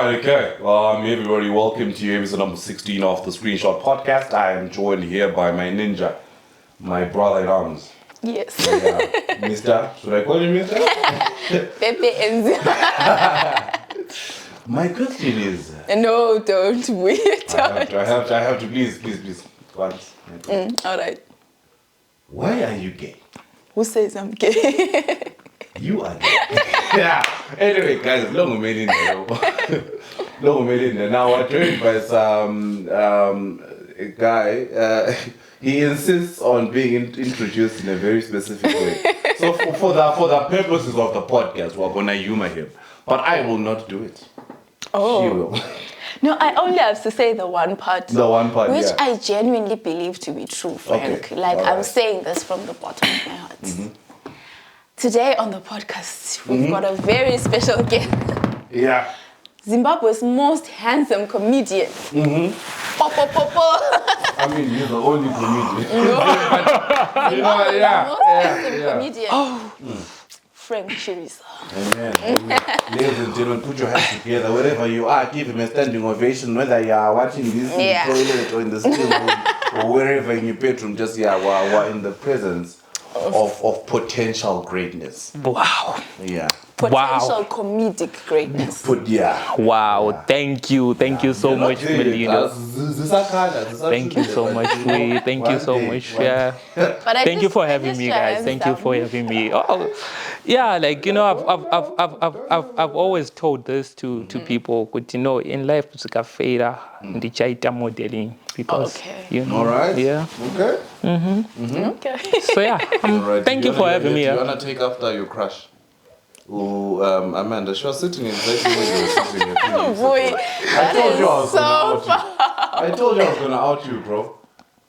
right, okay. Everybody, welcome to episode number 16 of the ScreenShot podcast. I am joined here by my ninja, my brother in arms. Yes. Mister, should I call you Mister? Pepe Enzi. My question is... No, don't wait. I have to, please. Once. All right. Why are you gay? Who says I'm gay? You are gay. Yeah. Anyway, guys, long made in there. Now we're joined by some a guy. He insists on being introduced in a very specific way. So for the purposes of the podcast, we're gonna humor him, but I will not do it. Oh. She will. No, I only have to say the one part. The one part, which yeah. I genuinely believe to be true, Frank. Okay. Like, All I'm right. saying this from the bottom of my heart. Today on the podcast, we've got a very special guest. Yeah. Zimbabwe's most handsome comedian. Po. I mean, you're the only comedian. Zimbabwe's most handsome comedian. Frank Chirisa. Amen. Ladies and gentlemen, put your hands together wherever you are. Give him a standing ovation, whether you are watching this in the toilet or in the still room or wherever in your bedroom. Just we're in the presence of potential greatness. Wow. Yeah. Potential comedic greatness. Wow. Yeah. Thank you so much, Melina. Thank you so much, Lee. Thank you so much. Yeah. But Thank you for having me, guys. Thank you for having me. Oh, yeah. Like, you know, I've always told this to people. But you know, in life, it's like a failure in the chaita modeling because you know. All right. Yeah. Okay. Okay. So yeah. Thank you for having me. Do you wanna take after your crush? Oh, Amanda, she was sitting exactly where you were sitting. Oh boy, that is so far. I told you I was gonna out you, bro.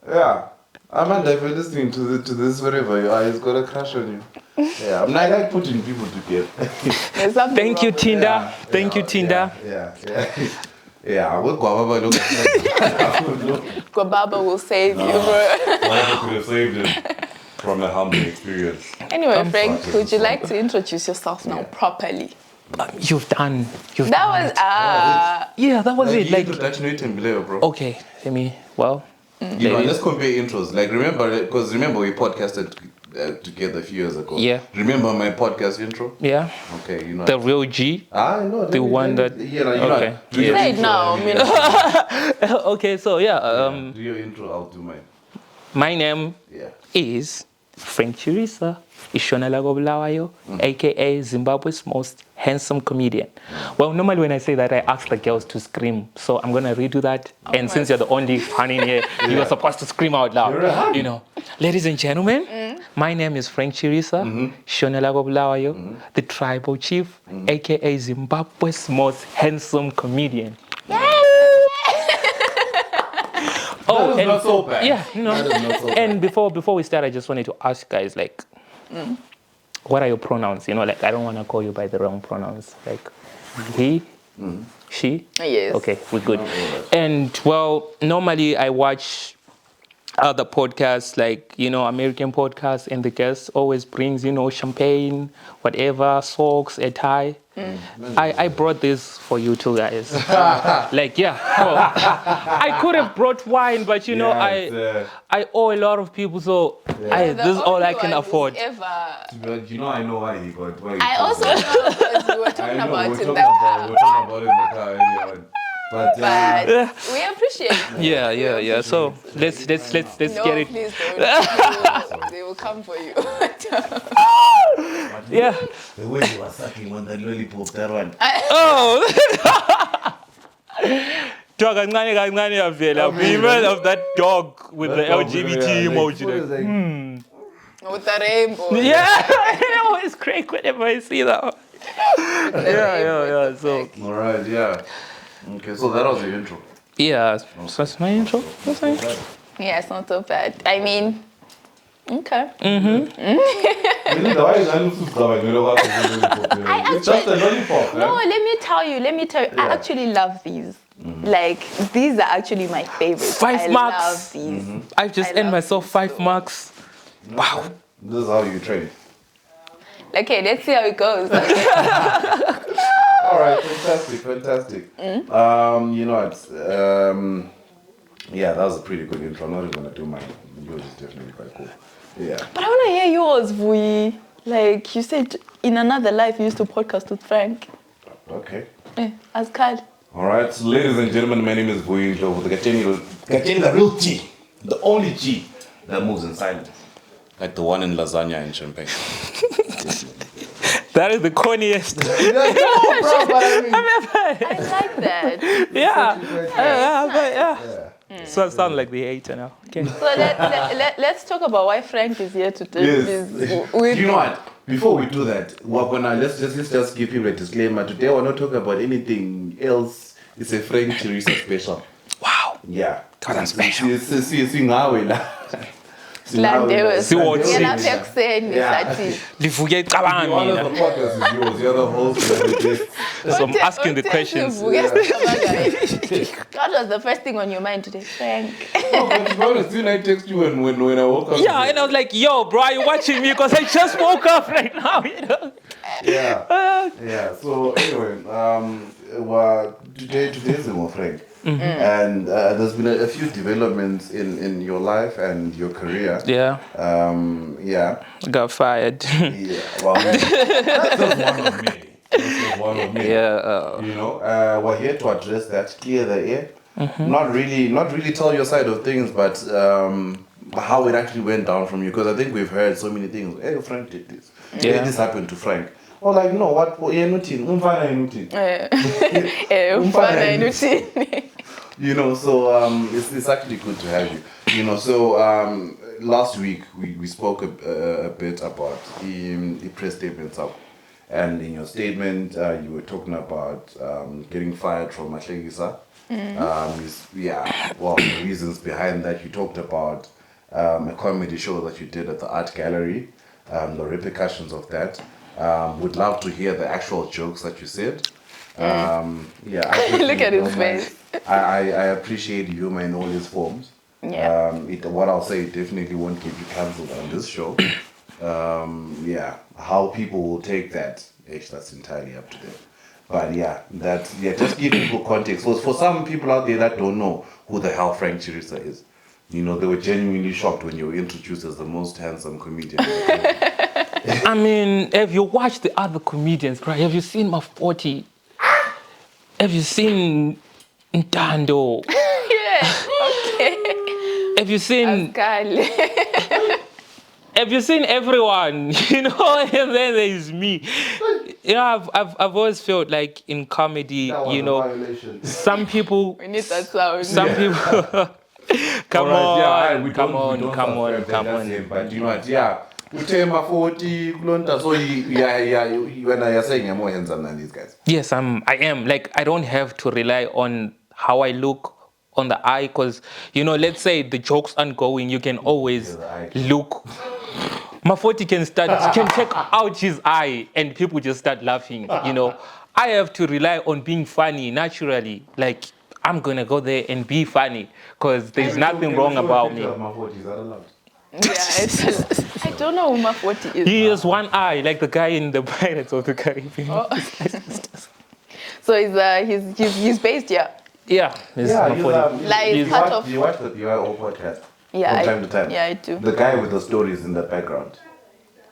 Yeah. Amanda, if you're listening to this wherever you are, he's got a crush on you. Yeah, I like putting people together. Thank you, Tinder. Thank you, Tinder. Yeah, we'll go over look at Gwababa will save you, bro. Gwababa could have saved him from a humbling experience. Anyway, Frank, would you like to introduce yourself now properly? You've done. That was Yeah, that was it. Like, introduction below, bro. okay, let me. Well, you know, let's compare intros. Like, remember we podcasted together a few years ago. Yeah. Remember my podcast intro? yeah, Okay, you know. the real G. I know. The one that. Okay. Do your say it intro, now. and I mean, Okay, so yeah, do your intro. I'll do mine. my name Yeah. is Frank Chirisa, Ishonela Gobulawayo, aka Zimbabwe's most handsome comedian. Well, normally when I say that, I ask the girls to scream, so I'm gonna redo that. And since you're the only fan in here, you are supposed to scream out loud. You're a hun. You know, ladies and gentlemen, my name is Frank Chirisa, Ishonela Gobulawayo, the tribal chief, aka Zimbabwe's most handsome comedian. That is not so bad. Yeah, you know. That is not so bad. And before we start, I just wanted to ask guys, like, what are your pronouns? You know, like, I don't want to call you by the wrong pronouns. Like, he, she. yes. Okay, we're good. And well, normally I watch other podcasts, like, you know, American podcasts, and the guest always brings, you know, champagne, whatever, socks, a tie. I brought this for you two guys. Like, yeah. Well, I could have brought wine, but you know, I owe a lot of people, so this is all I can afford. You know, I know why he got. I also know because we were talking about it in the car. We're talking about it in the car earlier on. But we appreciate it. Yeah. So let's No, get it. please don't. They will come for you. Yeah. the way you were sucking on that lollipop, that one. Oh. Kancane yavela. Women of that dog with the LGBT emoji. With the rainbow. Yeah, I always crack whenever I see that. Yeah. So. All right, yeah. Okay, so that was the intro. Yeah, so that's my intro. That's my intro. Yeah, it's not so bad. I mean, okay. It's just a lollipop. No, let me tell you. I actually love these. Like, these are actually my favorites. 5 marks. I love these. I've just earned myself 5 marks. Wow. This is how you train. Okay, let's see how it goes. All right, fantastic. You know what? Yeah, that was a pretty good intro. I'm not even gonna do mine. Yours is definitely quite cool. Yeah. But I want to hear yours, Vui. Like you said, in another life, you used to podcast with Frank. Okay. As Carl. All right, so ladies and gentlemen, my name is Vui Ndlovu, the real G, the only G that moves in silence, like the one in lasagna and champagne. That is the corniest. No, bro, but I mean, I like that. So I sound like the hater now. Okay. So let's talk about why Frank is here today. yes. You know what? Before we do that, we're gonna let's just give people a disclaimer. Today we're not talking about anything else. It's a Frank Chirisa special. Wow. Yeah. God, I'm special. Livuke icabanga One of mina. the podcast is yours. You're the host. You're the guest. So I'm asking the questions. What was the first thing on your mind today, Frank? No, but to be honest, didn't I text you when I woke up? Yeah, and I was like, yo, bro, are you watching me? Because I just woke up right now, you know? Yeah. Yeah. So anyway, today's more Frank. And there's been a few developments in your life and your career. Yeah. Yeah. Got fired. Yeah. Well, that's just one of many. That's just one of many. Yeah. You know, we're here to address that, clear the air. Not really tell your side of things, but how it actually went down from you. Because I think we've heard so many things. Hey, Frank did this. Yeah. Hey, this happened to Frank. Or like, no, what? Yeah, nothing. You know, so it's actually good to have you. You know, so last week we spoke a bit about the press statements up, and in your statement you were talking about getting fired from Mahlekisa. The reasons behind that. You talked about a comedy show that you did at the art gallery, the repercussions of that. Would love to hear the actual jokes that you said. Look at his face. I appreciate humor in all its forms. Yeah. What I'll say, it definitely won't get you cancelled on this show. How people will take that, that's entirely up to them. But just give people context. For some people out there that don't know who the hell Frank Chirisa is, you know, they were genuinely shocked when you were introduced as the most handsome comedian. I mean, have you watched the other comedians, right? Have you seen Mafoti? Have you seen Ntando? Yeah, okay. Have you seen... Have you seen everyone? You know, and then there's me. You know, I've always felt like in comedy, you know, some people... We need that sound. Some people... Come on. But you know what, Utema 40, Glonta, so when I saying you're more handsome than these guys. Yes, I am. Like, I don't have to rely on how I look on the eye, because, you know, let's say the jokes aren't going, you can always look. Mafoti can check out his eye and people just start laughing, you know. I have to rely on being funny naturally. Like, I'm going to go there and be funny, because there's nothing wrong about me. Mafoti, is that allowed? Yeah, I don't know who Mafoti is. He has one eye, like the guy in the Pirates of the Caribbean. Oh. So he's based here. Yeah, you watch the BYO podcast from time to time. Yeah, I do. The guy with the stories in the background,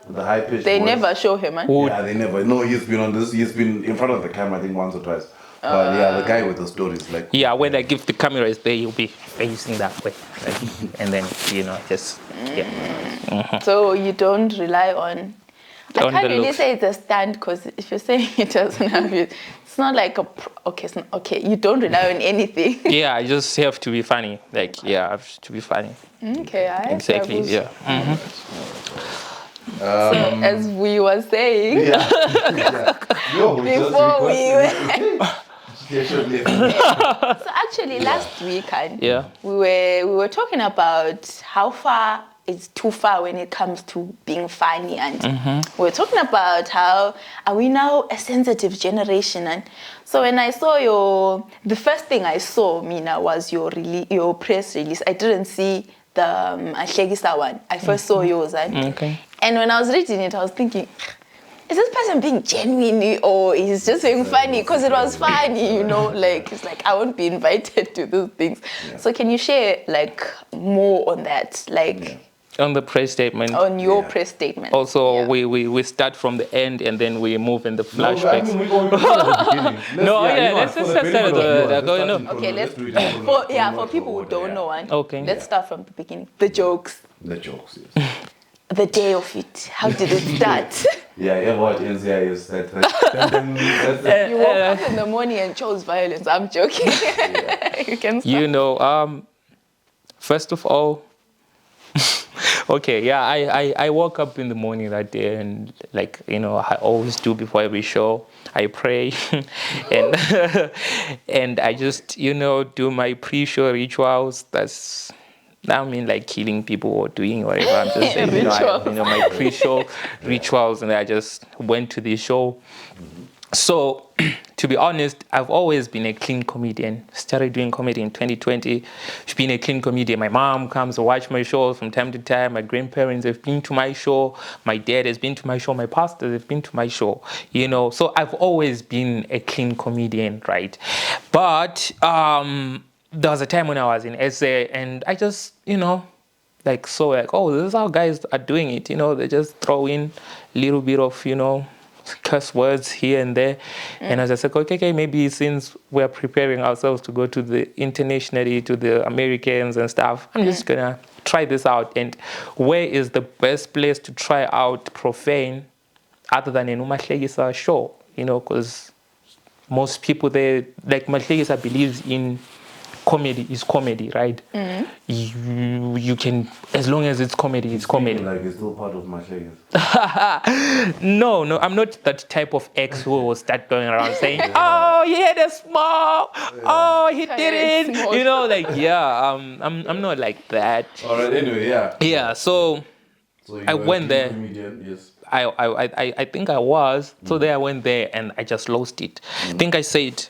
the high pitched. They voice. never show him, man. Yeah, they never. No, he's been on this. He's been in front of the camera, I think, once or twice. But the guy with the stories, like. Yeah, when I give the camera is there, you'll be facing that way, like, and then just So you don't rely on. I On can't the really looks. say it's a stand, because if you're saying it doesn't have it, it's not like okay. You don't rely on anything. Yeah, I just have to be funny. Like, I have to be funny. Okay, Exactly. Yeah. So as we were saying before we were. So actually, last week, we were talking about how far it's too far when it comes to being funny, and we were talking about how are we now a sensitive generation. And so when I saw the first thing I saw, Mina, was your press release. I didn't see the Mahlekisa one. I first saw yours, and when I was reading it, I was thinking, is this person being genuine or he's just being funny because it was funny, you know? Like, it's like, I won't be invited to those things. Yeah. So can you share like more on that? Like on the press statement. On your press statement. Also, we start from the end and then we move in the flashbacks. No, we go to the beginning. Let's start at the okay, let's do it. For people who don't know, let's start from the beginning. The jokes. The jokes, yes. The day of it. How did it start? What NCIS said. You woke up in the morning and chose violence. I'm joking. You can start. You know, first of all, okay, I woke up in the morning that day and like, you know, I always do before every show, I pray and and I just, you know, do my pre-show rituals. I mean like killing people or doing whatever. I'm just saying, you know, my pre-show rituals, and I just went to the show. So, to be honest, I've always been a clean comedian. Started doing comedy in 2020. I've been a clean comedian. My mom comes to watch my shows from time to time. My grandparents have been to my show. My dad has been to my show. My pastors have been to my show. You know, so I've always been a clean comedian, right? But there was a time when I was in SA and I just, you know, like saw like, oh, this is how guys are doing it. You know, they just throw in a little bit of, you know, curse words here and there. And I was like, okay, maybe since we're preparing ourselves to go to the internationally, to the Americans and stuff, I'm just gonna try this out. And where is the best place to try out profane other than in Umahlekisa show? You know, because most people there, like Mahlekisa believes in comedy is comedy, right? You can, as long as it's comedy, it's comedy. Like it's still part of my shaking. No, I'm not that type of ex who will start going around saying, oh, he had a small, oh, he did it. You know, like, I'm not like that. All right, anyway, Yeah, so I went there. Comedian, yes. I think I was. So there I went there and I just lost it. I think I said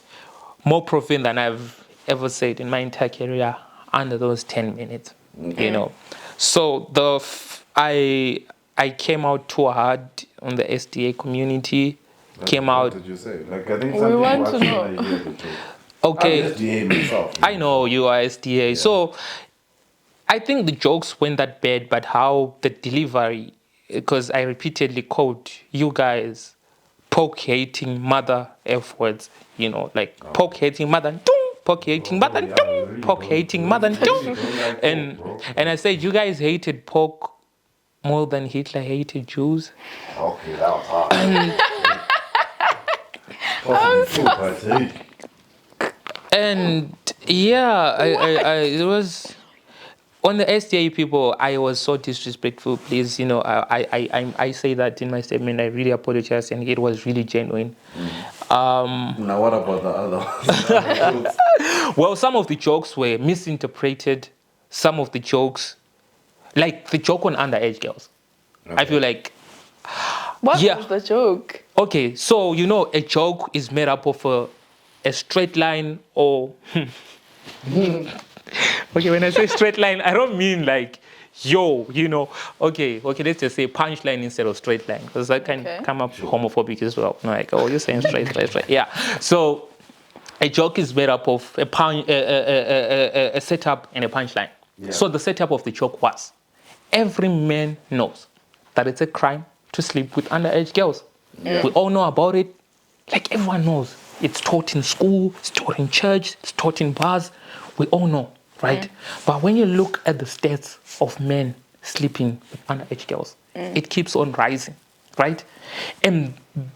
more profane than I've ever said in my entire career under those 10 minutes, you know. So I came out too hard on the SDA community. What did you say? Like, I think we want to know. Okay. I'm SDA myself. I know you are SDA. Yeah. So I think the jokes weren't that bad, but how the delivery, because I repeatedly quote you guys, poke-hating mother F words, you know, like poke-hating mother, poke-hating mother, poke-hating mother, and I said, you guys hated pork more than Hitler hated Jews. Okay, that was hard. And yeah, I it was on the SDA people. I was so disrespectful. Please, you know, I say that in my statement. I really apologize, and it was really genuine. Now, what about the other ones? Well, some of the jokes were misinterpreted. Some of the jokes, like the joke on underage girls, I feel like. What was the joke? Okay, so you know, a joke is made up of a straight line or. Okay, when I say straight line, I don't mean like, yo, you know. Okay, let's just say punchline instead of straight line, because that can come up homophobic as well. Like, oh, you're saying straight. Yeah. So a joke is made up of a setup and a punchline. Yeah. So the setup of the joke was, every man knows that it's a crime to sleep with underage girls. Yeah. We all know about it. Like, everyone knows. It's taught in school, it's taught in church, it's taught in bars. We all know, right? But when you look at the stats of men sleeping with underage girls, it keeps on rising, right? And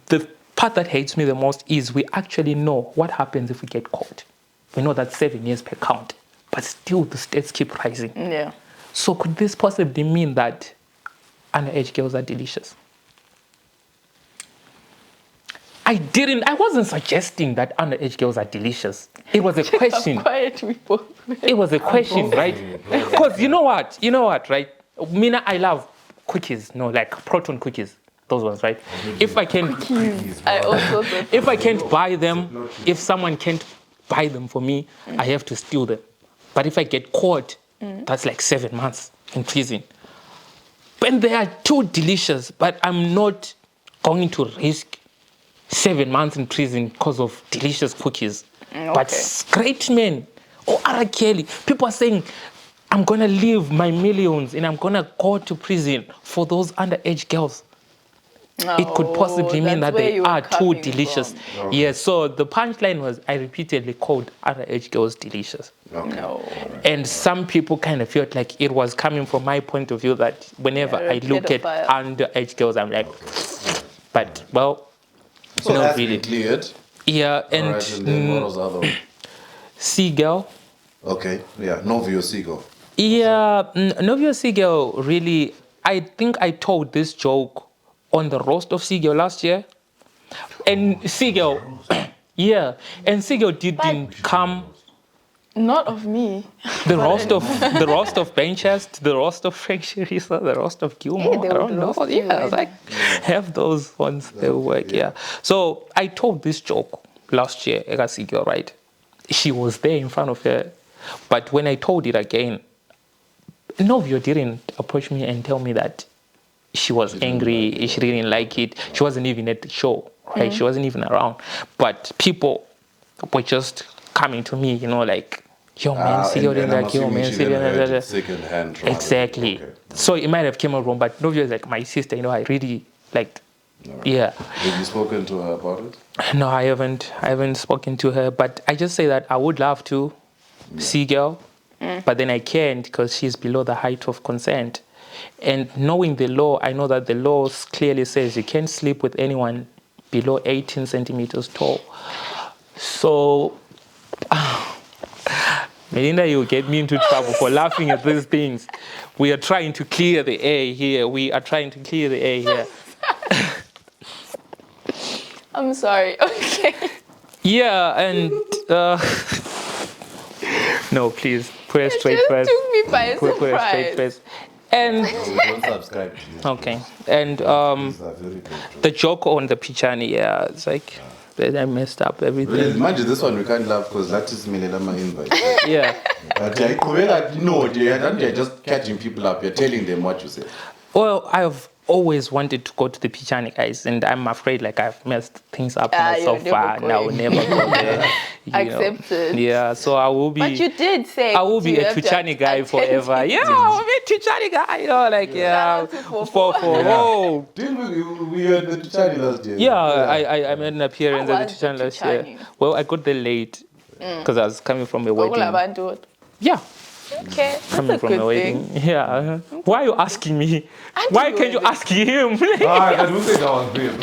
the part that hates me the most is we actually know what happens if we get caught. We know that 7 years per count, but still the stats keep rising. Yeah. So could this possibly mean that underage girls are delicious? I wasn't suggesting that underage girls are delicious. It was a question. It was a question, right? Because you know what, right? Mina, I love cookies, like proton cookies, those ones, right? If I can, if I can't buy them, if someone can't buy them for me, I have to steal them. But if I get caught, that's like 7 months in prison. And they are too delicious, but I'm not going to risk 7 months in prison because of delicious cookies. Okay. But great men, or R. Kelly, people are saying, I'm going to leave my millions and I'm going to go to prison for those underage girls. It could possibly mean that they are too delicious. Okay. Yeah, so the punchline was I repeatedly called underage girls delicious. Okay. No. And some people kind of felt like it was coming from my point of view that whenever I look at underage girls, I'm like, but, well, so not that's really. Been cleared. Yeah, and, right, and then what was the other one? Seagull. Okay, yeah, Novio Seagull. Yeah, Novio Seagull, really, I think I told this joke on the roast of Seagull last year. And Seagull, yeah, and Seagull didn't come. Not of me. The roast of Benchest, the roast of Frank Chirisa, the roast of Gilmore. Yeah, I don't know. Yeah, like have those ones that work. Yeah. So I told this joke last year, Ega Seagull, right? She was there in front of her, but when I told it again, Novio didn't approach me and tell me that she was angry, she didn't like it. She wasn't even at the show, right? She wasn't even around. But people were just coming to me, like, yo, man, Seagull didn't like you, man, Seagull. Second-hand. Exactly. Okay. So it might have came out wrong, but Novio is like my sister, I really, like, right. Yeah. Have you spoken to her about it? No, I haven't spoken to her, but I just say that I would love to see girl, but then I can't because she's below the height of consent. And knowing the law, I know that the law clearly says you can't sleep with anyone below 18 centimeters tall. So, Melinda, you get me into trouble for laughing at these things. We are trying to clear the air here. I'm sorry. Okay. Yeah, and no, please put a straight face. Took me by surprise. Put a straight face. And don't subscribe. Okay, and the joke on the Pichani, yeah, it's like I messed up everything. Really, imagine this one we can't laugh because that is Milelama invite. Yeah. But you're just catching people up. You're telling them what you say. Well, I've always wanted to go to the Pichani, guys, and I'm afraid like I've messed things up so far, and I will never go there. Accepted. Yeah, so I will be. But you did say I will be a Pichani guy forever. Yeah, I will be a Pichani guy. Like oh. Didn't we had the Pichani last year? Yeah, I made an appearance at the Pichani last year. Well, I got there late because I was coming from a wedding. Yeah. Okay, that's coming from a wedding. Yeah. Why are you asking me? Why can't you ask him? I don't think that was real.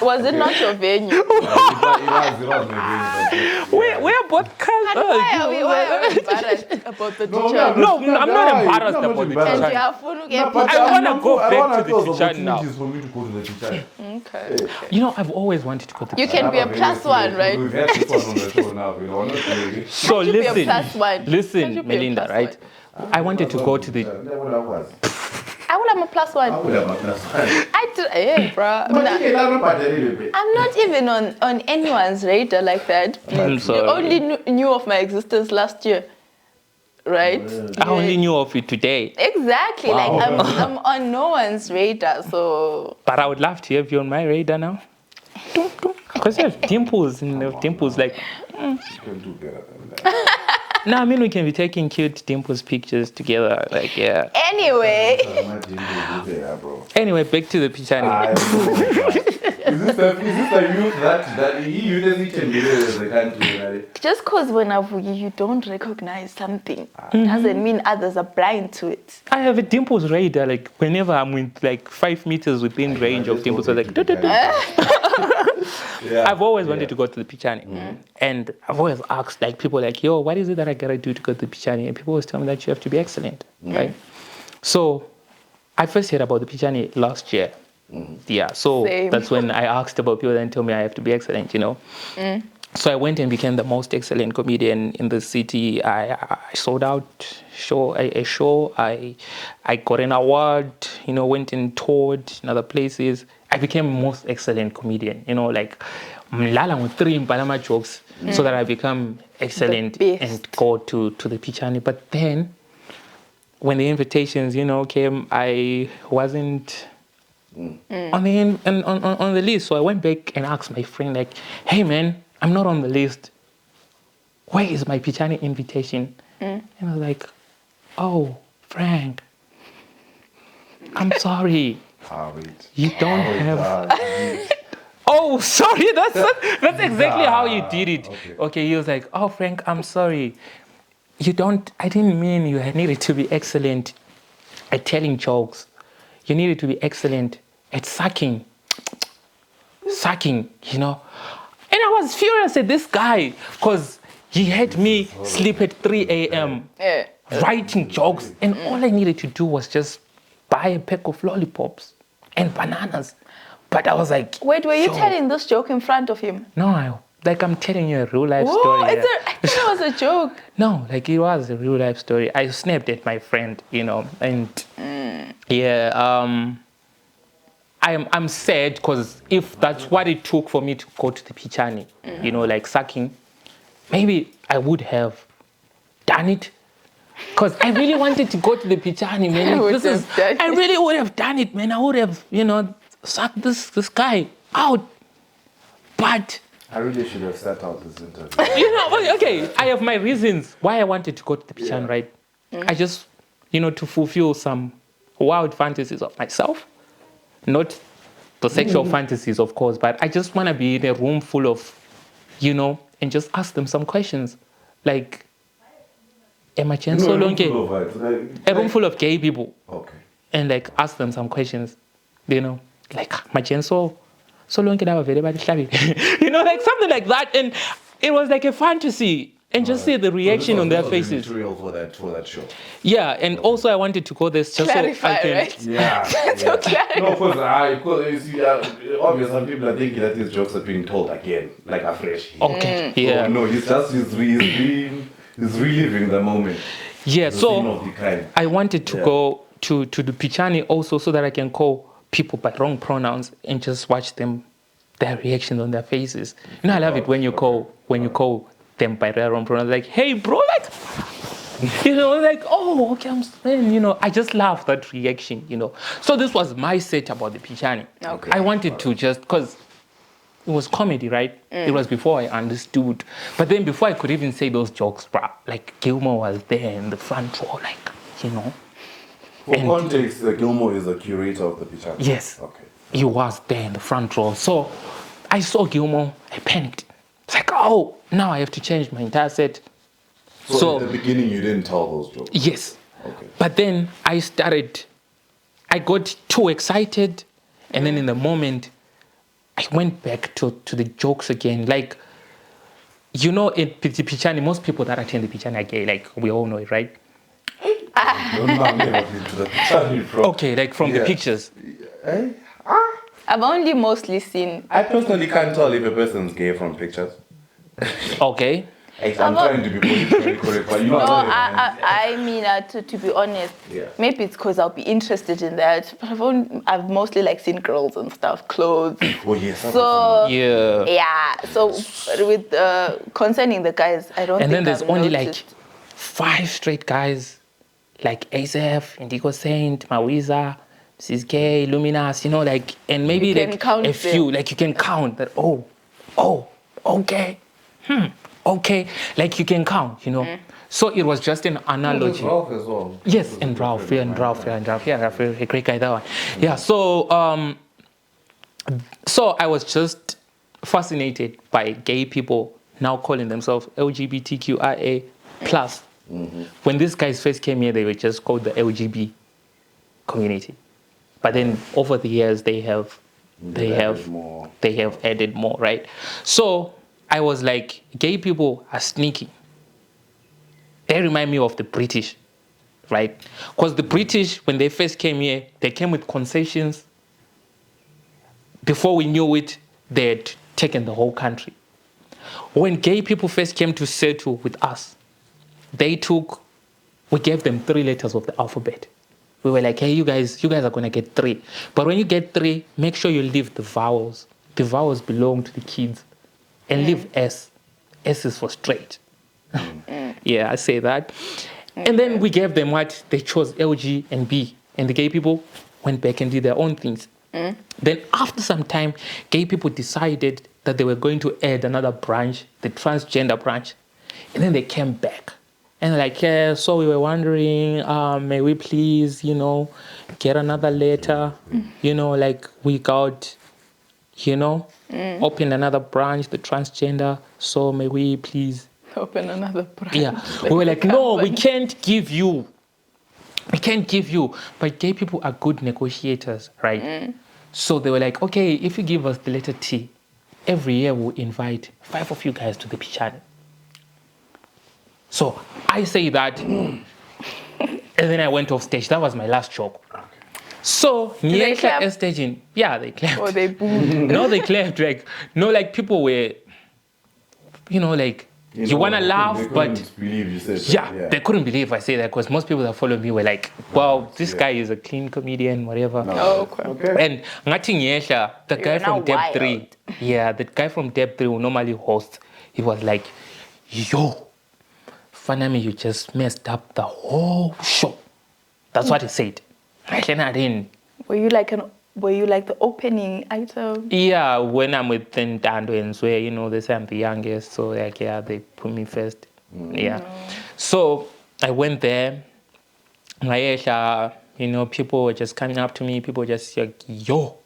Was it not your venue? It was my venue. We're both cousins. Why are we embarrassed about the teacher? No, I'm not embarrassed about the teacher. I want to go back to the teacher now. For me to go to the teacher. Okay. I've always wanted to go to the teacher. You can be a plus one, right? We've had this one on the show now. So listen, Melinda, right? I wanted to go to the... I will have a plus one. Yeah, bro. I'm not even on anyone's radar like that. I'm sorry. You only knew of my existence last year, right? I only knew of it today. Exactly. Wow. Like I'm on no one's radar, so. But I would love to have you on my radar now. Because you have dimples, and dimples like. You can do better than that. No, I mean we can be taking cute dimples pictures together, like yeah. Anyway. Anyway, back to the Pichani. Is this a youth that he doesn't even be there as a country? Just because whenever you don't recognize something doesn't mean others are blind to it. I have a dimples radar. Like whenever I'm with like 5 meters within range of dimples, I'm like. Yeah, I've always wanted to go to the Pichani, and I've always asked like people like, yo, what is it that I gotta do to go to the Pichani? And people always tell me that you have to be excellent, right? So I first heard about the Pichani last year. Yeah, so that's when I asked about people and told me I have to be excellent, So I went and became the most excellent comedian in the city. I sold out a show. I got an award, went and toured in other places. I became most excellent comedian, like Mlala with 3 Impalama jokes so that I become excellent and go to the Pichani. But then when the invitations, came, I wasn't on the list. So I went back and asked my friend, like, hey man, I'm not on the list. Where is my Pichani invitation? And I was like, oh, Frank, I'm sorry. You don't have... Oh, sorry, that's exactly how you did it. Okay, he was like, oh, Frank, I'm sorry. I didn't mean you needed to be excellent at telling jokes. You needed to be excellent at sucking, you know. And I was furious at this guy because he had me sleep at 3 a.m. Writing jokes. And all I needed to do was just buy a pack of lollipops and bananas. But I was like... Wait, were you telling this joke in front of him? No, I'm telling you a real life story. I thought it was a joke. No, it was a real life story. I snapped at my friend, you know, and I'm sad because if that's what it took for me to go to the Pichani, you know, like sucking, maybe I would have done it. Because I really wanted to go to the Pichani, man. I really would have done it, man. I would have, you know, sucked this guy out. But I really should have sat out this interview. You know, okay, I have my reasons why I wanted to go to the Pichani, right? I just, you know, to fulfill some wild fantasies of myself. Not the sexual fantasies, of course, but I just want to be in a room full of, you know, and just ask them some questions. Like, am I so long? A room full of gay people. Okay. And like ask them some questions, you know, like, so long can I have everybody you know, like something like that. And it was like a fantasy. And just see the reaction on their faces. For that show. Yeah, and also I wanted to go there just clarify, so I can... right? Yeah. To clarify. No, because obviously some people are thinking that these jokes are being told again, like afresh. Okay, yeah. So, no, he's reliving the moment. Yeah, the so I wanted to go to the Pichani also so that I can call people by wrong pronouns and just watch them, their reactions on their faces. You know, I love it when you call them by their wrong pronouns, like, hey bro, like, you know, like, oh, okay, I'm saying, you know, I just love that reaction, you know. So this was my set about the Pichani. Okay. I wanted to just, because it was comedy, right? It was before I understood. But then before I could even say those jokes, bro, like Gilmore was there in the front row, like, you know. For context, Gilmore is the curator of the Pichani. Yes. Okay. He was there in the front row. So I saw Gilmore, I panicked. It's like, oh, now I have to change my entire set. So at the beginning, you didn't tell those jokes? Yes. Okay. But then I got too excited. And then in the moment, I went back to the jokes again. Like, you know, at the Pichani, most people that attend the Pichani are gay. Like, we all know it, right? Okay, like from the pictures. I've only mostly seen... I personally can't tell if a person's gay from pictures. Okay. I'm trying to be politically correct, but you know. No, I mean, to be honest, maybe it's because I'll be interested in that. But I've mostly like seen girls and stuff, clothes. Oh yes. So yeah. So with concerning the guys, I don't. And think then there's I've only noticed. like 5 straight guys, like ASF, Indigo Saint, Mawiza, Mrs. K, Luminous, you know, like, and maybe like a few, like you can count that. Oh, okay. Okay, like you can count, you know. So it was just an analogy. Ralph as well. Yes, and Ralph, yeah, Ralph, a great guy, that one. Yeah, so I was just fascinated by gay people now calling themselves LGBTQIA+. When these guys first came here, they were just called the LGB community. But then over the years, they have added more, right? So I was like, gay people are sneaky. They remind me of the British, right? Because the British, when they first came here, they came with concessions. Before we knew it, they had taken the whole country. When gay people first came to settle with us, we gave them 3 letters of the alphabet. We were like, hey, you guys are going to get 3. But when you get 3, make sure you leave the vowels. The vowels belong to the kids. And leave S. S is for straight. Yeah, I say that. And then we gave them what? They chose L, G, and B. And the gay people went back and did their own things. Then after some time, gay people decided that they were going to add another branch, the transgender branch. And then they came back. And they're like, yeah, so we were wondering, may we please, get another letter? Like we got, open another branch, the transgender. So may we please open another branch? Yeah. We were like, no, we can't give you. We can't give you. But gay people are good negotiators, right? So they were like, okay, if you give us the letter T, every year we'll invite 5 of you guys to the Pichani. So I say that, and then I went off stage. That was my last joke. So they clap? staging, yeah, they clapped. Or they booed? No, they clapped. Like people were, like you want to laugh, but believe you said yeah, they couldn't believe I say that because most people that follow me were like, wow, this guy is a clean comedian, whatever. No. Oh, okay. And Ngati Nyesha, the guy from Dep 3, the guy from Dep 3 who normally hosts, he was like, yo, Fanami, you just messed up the whole show. That's what he said. Were you like the opening item? Yeah, when I'm with Ntando and Swe, they say I'm the youngest, so they put me first. Yeah. So I went there. People were just coming up to me. People were just like, yo,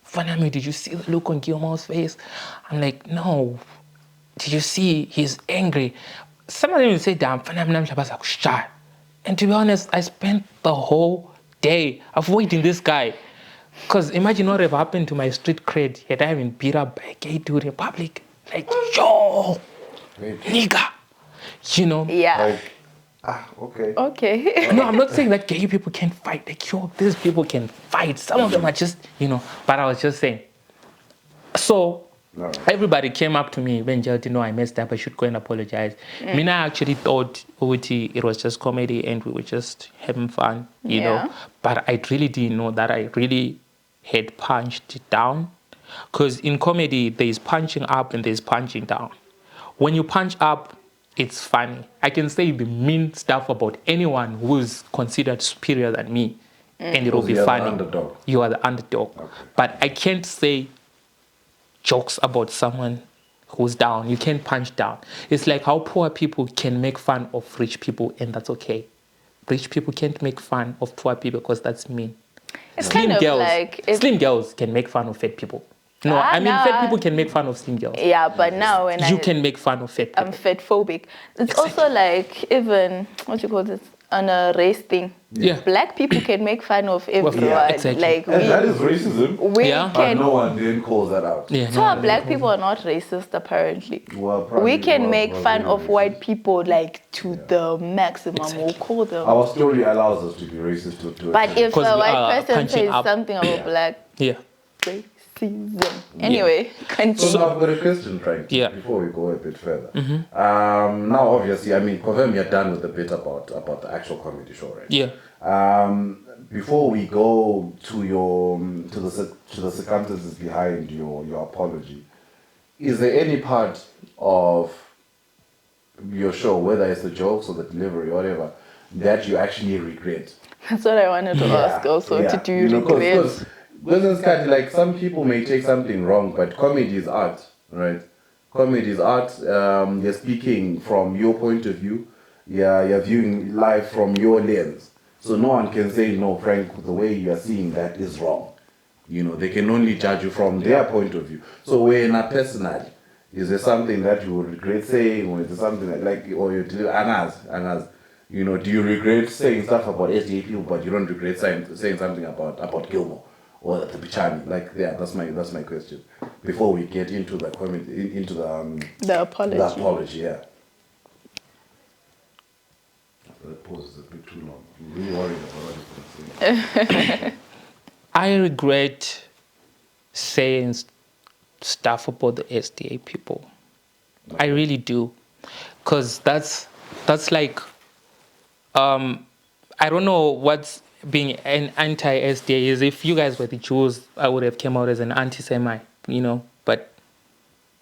Fanami, did you see the look on Gilmore's face? I'm like, no. Did you see? He's angry. Some of them would say, damn, Fanami, and to be honest, I spent the whole day avoiding this guy. Because imagine what would have happened to my street cred had I been beat up by a gay dude in public. Like, yo, nigga. Yeah. Okay. Okay. No, I'm not saying that gay people can't fight. Like, yo, these people can fight. Some of them are just, but I was just saying. So, everybody came up to me when I messed up, I should go and apologize. Mina actually thought it was just comedy and we were just having fun, you know. But I really didn't know that I really had punched it down. Because in comedy, there's punching up and there's punching down. When you punch up, it's funny. I can say the mean stuff about anyone who's considered superior than me, and it will be funny. You are the underdog. Okay. But I can't say jokes about someone who's down. You can't punch down. It's like how poor people can make fun of rich people, and that's okay. Rich people can't make fun of poor people because that's mean. It's slim girls, slim girls can make fun of fat people. No, fat people can make fun of slim girls. Yeah, but now when you can make fun of fat people. I'm fat phobic. It's also like even what you call this on a race thing. Yeah. Black people can make fun of everyone. Yeah, exactly. Like that is racism. But no one then calls that out. Yeah, so black people are not racist apparently. Well, we can make fun of white people like to the maximum. Exactly. We'll call them. Our story allows us to be racist to but if a white person says something about black, racism. Anyway, continue. So I've got a question, Frank, before we go a bit further. Now, obviously, confirm you're done with the bit about the actual comedy show, right? Yeah. Before we go to the circumstances behind your apology, is there any part of your show, whether it's the jokes or the delivery or whatever, that you actually regret? That's what I wanted to ask also. Did you regret? Because it's kind of like some people may take something wrong, but comedy is art, right? Comedy is art. You're speaking from your point of view. You're viewing life from your lens. So no one can say, no, Frank, the way you are seeing that is wrong. They can only judge you from their point of view. So when not personally, is there something that you would regret saying, or is there something or you do, Anas, do you regret saying stuff about SDA people, but you don't regret saying something about Gilmore? Or the Pichani, that's my question. Before we get into the the apology. The apology, yeah. That pause is a bit too long. I'm really worried about what it's going to say. I regret saying stuff about the SDA people. I really do, because that's like I don't know what's being an anti-SDA is. If you guys were the Jews, I would have come out as an anti-Semite, But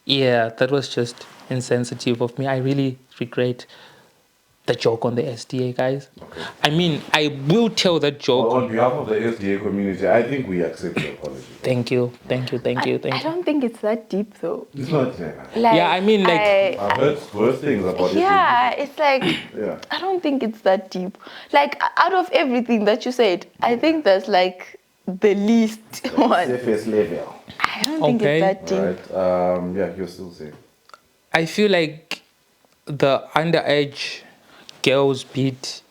yeah, that was just insensitive of me. I really regret the joke on the SDA, guys. Okay. I mean, I will tell that joke. Well, on behalf of the SDA community, I think we accept your apology. Thank you. I don't think it's that deep though. It's not. Like, yeah, I mean, like, I've heard worse things about it. Yeah, it's like, Yeah. I don't think it's that deep. Like, out of everything that you said, I think that's like the least one. Safest level. I don't think it's that deep. Right. Yeah, you're still saying. I feel like the underage girls beat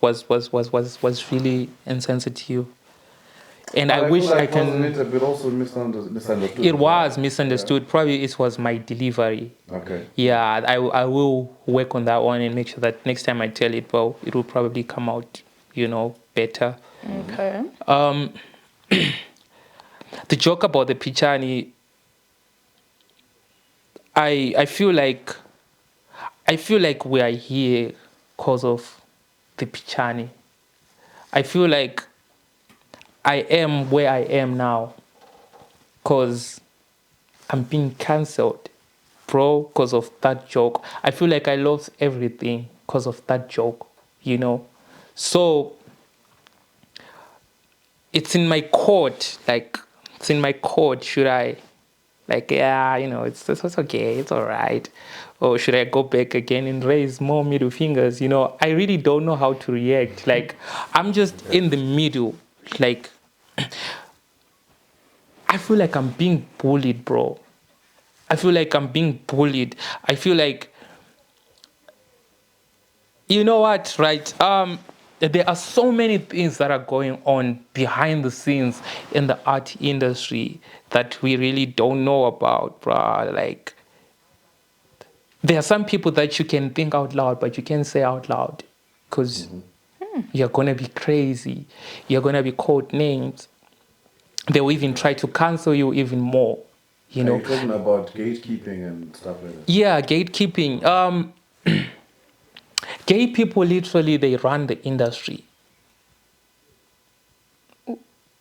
was really insensitive. And I wish I can. Wasn't it a bit also misunderstood? It was misunderstood. Yeah. Probably it was my delivery. Okay. Yeah, I will work on that one and make sure that next time I tell it, well, it will probably come out, better. Okay. The joke about the Pichani, I feel like we are here because of the Pichani. I feel like I am where I am now because I'm being cancelled, bro, because of that joke. I feel like I lost everything because of that joke, So it's in my court, should I, it's okay, it's all right. Or should I go back again and raise more middle fingers? I really don't know how to react. Like, I'm just in the middle. Like, I feel like I'm being bullied, bro. I feel like I'm being bullied. I feel like, you know what, right? There are so many things that are going on behind the scenes in the art industry that we really don't know about, bro. Like, there are some people that you can think out loud, but you can't say out loud because you're going to be crazy. You're going to be called names. They will even try to cancel you even more. Are you talking about gatekeeping and stuff like that? Yeah, gatekeeping. Gay people, literally, they run the industry.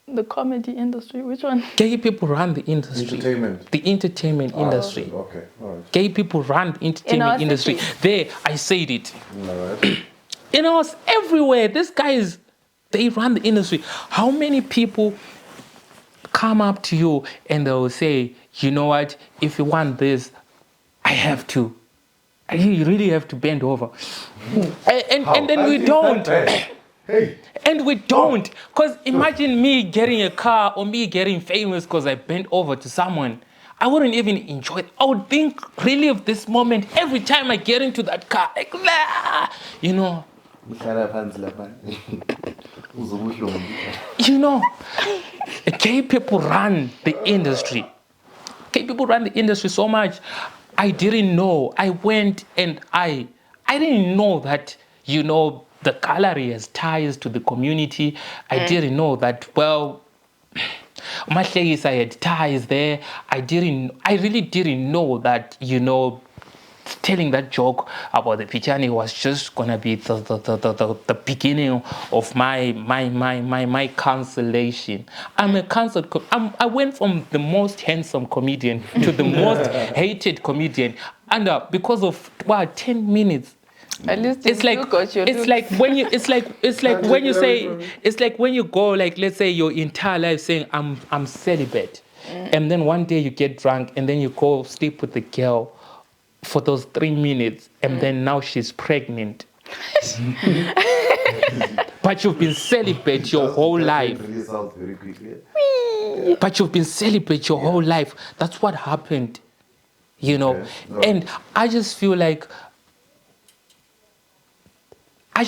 The comedy industry, which one? Gay people run the industry. Entertainment. The entertainment industry. Okay, all right. Gay people run the entertainment industry. There, I said it. All right. It's everywhere. These guys, they run the industry. How many people come up to you and they'll say, you know what, if you want this, I have to. You really have to bend over. And then we don't. Hey. And we don't. Because imagine me getting a car or me getting famous because I bent over to someone. I wouldn't even enjoy it. I would relive this moment every time I get into that car. Like, gay people run the industry. Gay people run the industry so much. I didn't know. I went and I didn't know that, the gallery has ties to the community. I didn't know that, well, Mashlegis, I had ties there. I really didn't know that, telling that joke about the Pichani was just gonna be the beginning of my cancellation. I'm a cancelled. I went from the most handsome comedian to the most hated comedian, and because of 10 minutes. At least it's like when you go, like, let's say your entire life saying I'm celibate, and then one day you get drunk and then you go sleep with the girl for those 3 minutes, and then now she's pregnant. But you've been celibate your whole life. But you've been celibate your whole life. That's what happened, And I just feel like I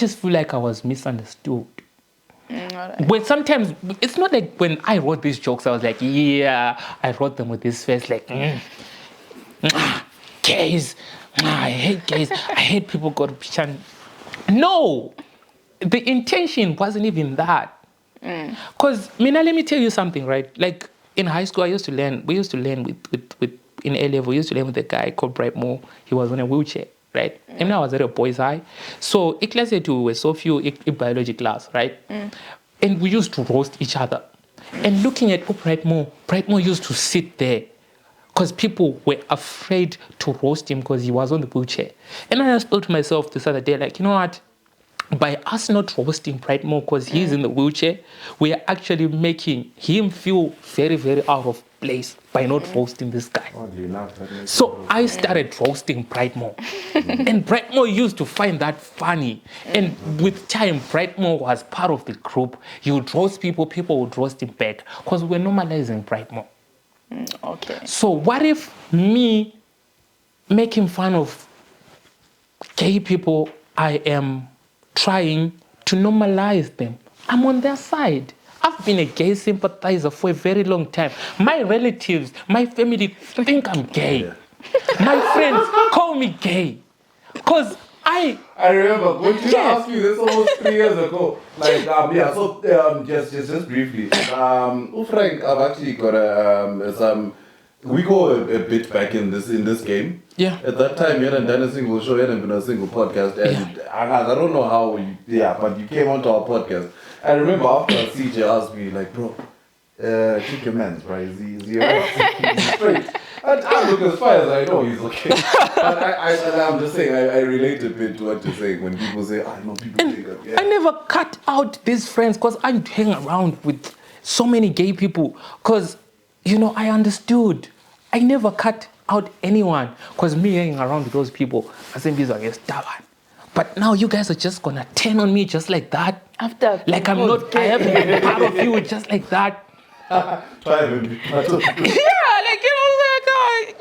was misunderstood. When sometimes it's not like when I wrote these jokes, I was like, I wrote them with this face, like, gays, I hate gays, I hate people go to Pichan. No, the intention wasn't even that. Because, Mina, let me tell you something, right? Like, in high school, we used to learn with in A-level, we used to learn with a guy called Bright Moore. He was on a wheelchair, right? And I was at a boys' high. So, in class 2, we were so few in biology class, right? And we used to roast each other. And looking at Bright Moore used to sit there because people were afraid to roast him because he was on the wheelchair. And I just thought to myself this other day, like, you know what? By us not roasting Pride more because he's in the wheelchair, we are actually making him feel very, very out of place by not roasting this guy. So I started roasting Pride more. And Pride more used to find that funny. And with time, Pride more was part of the group. He would roast people, people would roast him back because we're normalizing Pride more. Okay. So what if me making fun of gay people, I am trying to normalize them? I'm on their side. I've been a gay sympathizer for a very long time. My relatives, my family think I'm gay. My friends call me gay. Because I remember going to ask you this almost 3 years ago. Like, just briefly. Frank, I've actually got some. We go a bit back in this game. Yeah. At that time, you hadn't done a single show, you hadn't been on a single podcast, and I don't know how. But you came onto our podcast. I remember after CJ asked me, like, bro, keep your man's, right? Is he alright? He's straight. And I look as far as I know, he's okay. But I'm just saying, I relate a bit to what you're saying when people say, I know people think that. Yeah. I never cut out these friends because I hang around with so many gay people because, you know, I understood. I never cut out anyone because me hanging around with those people, I think these are against stubborn. But now you guys are just gonna turn on me just like that. After like I'm not, I haven't been part of you just like that. Try to be part of Yeah, like, you know, like,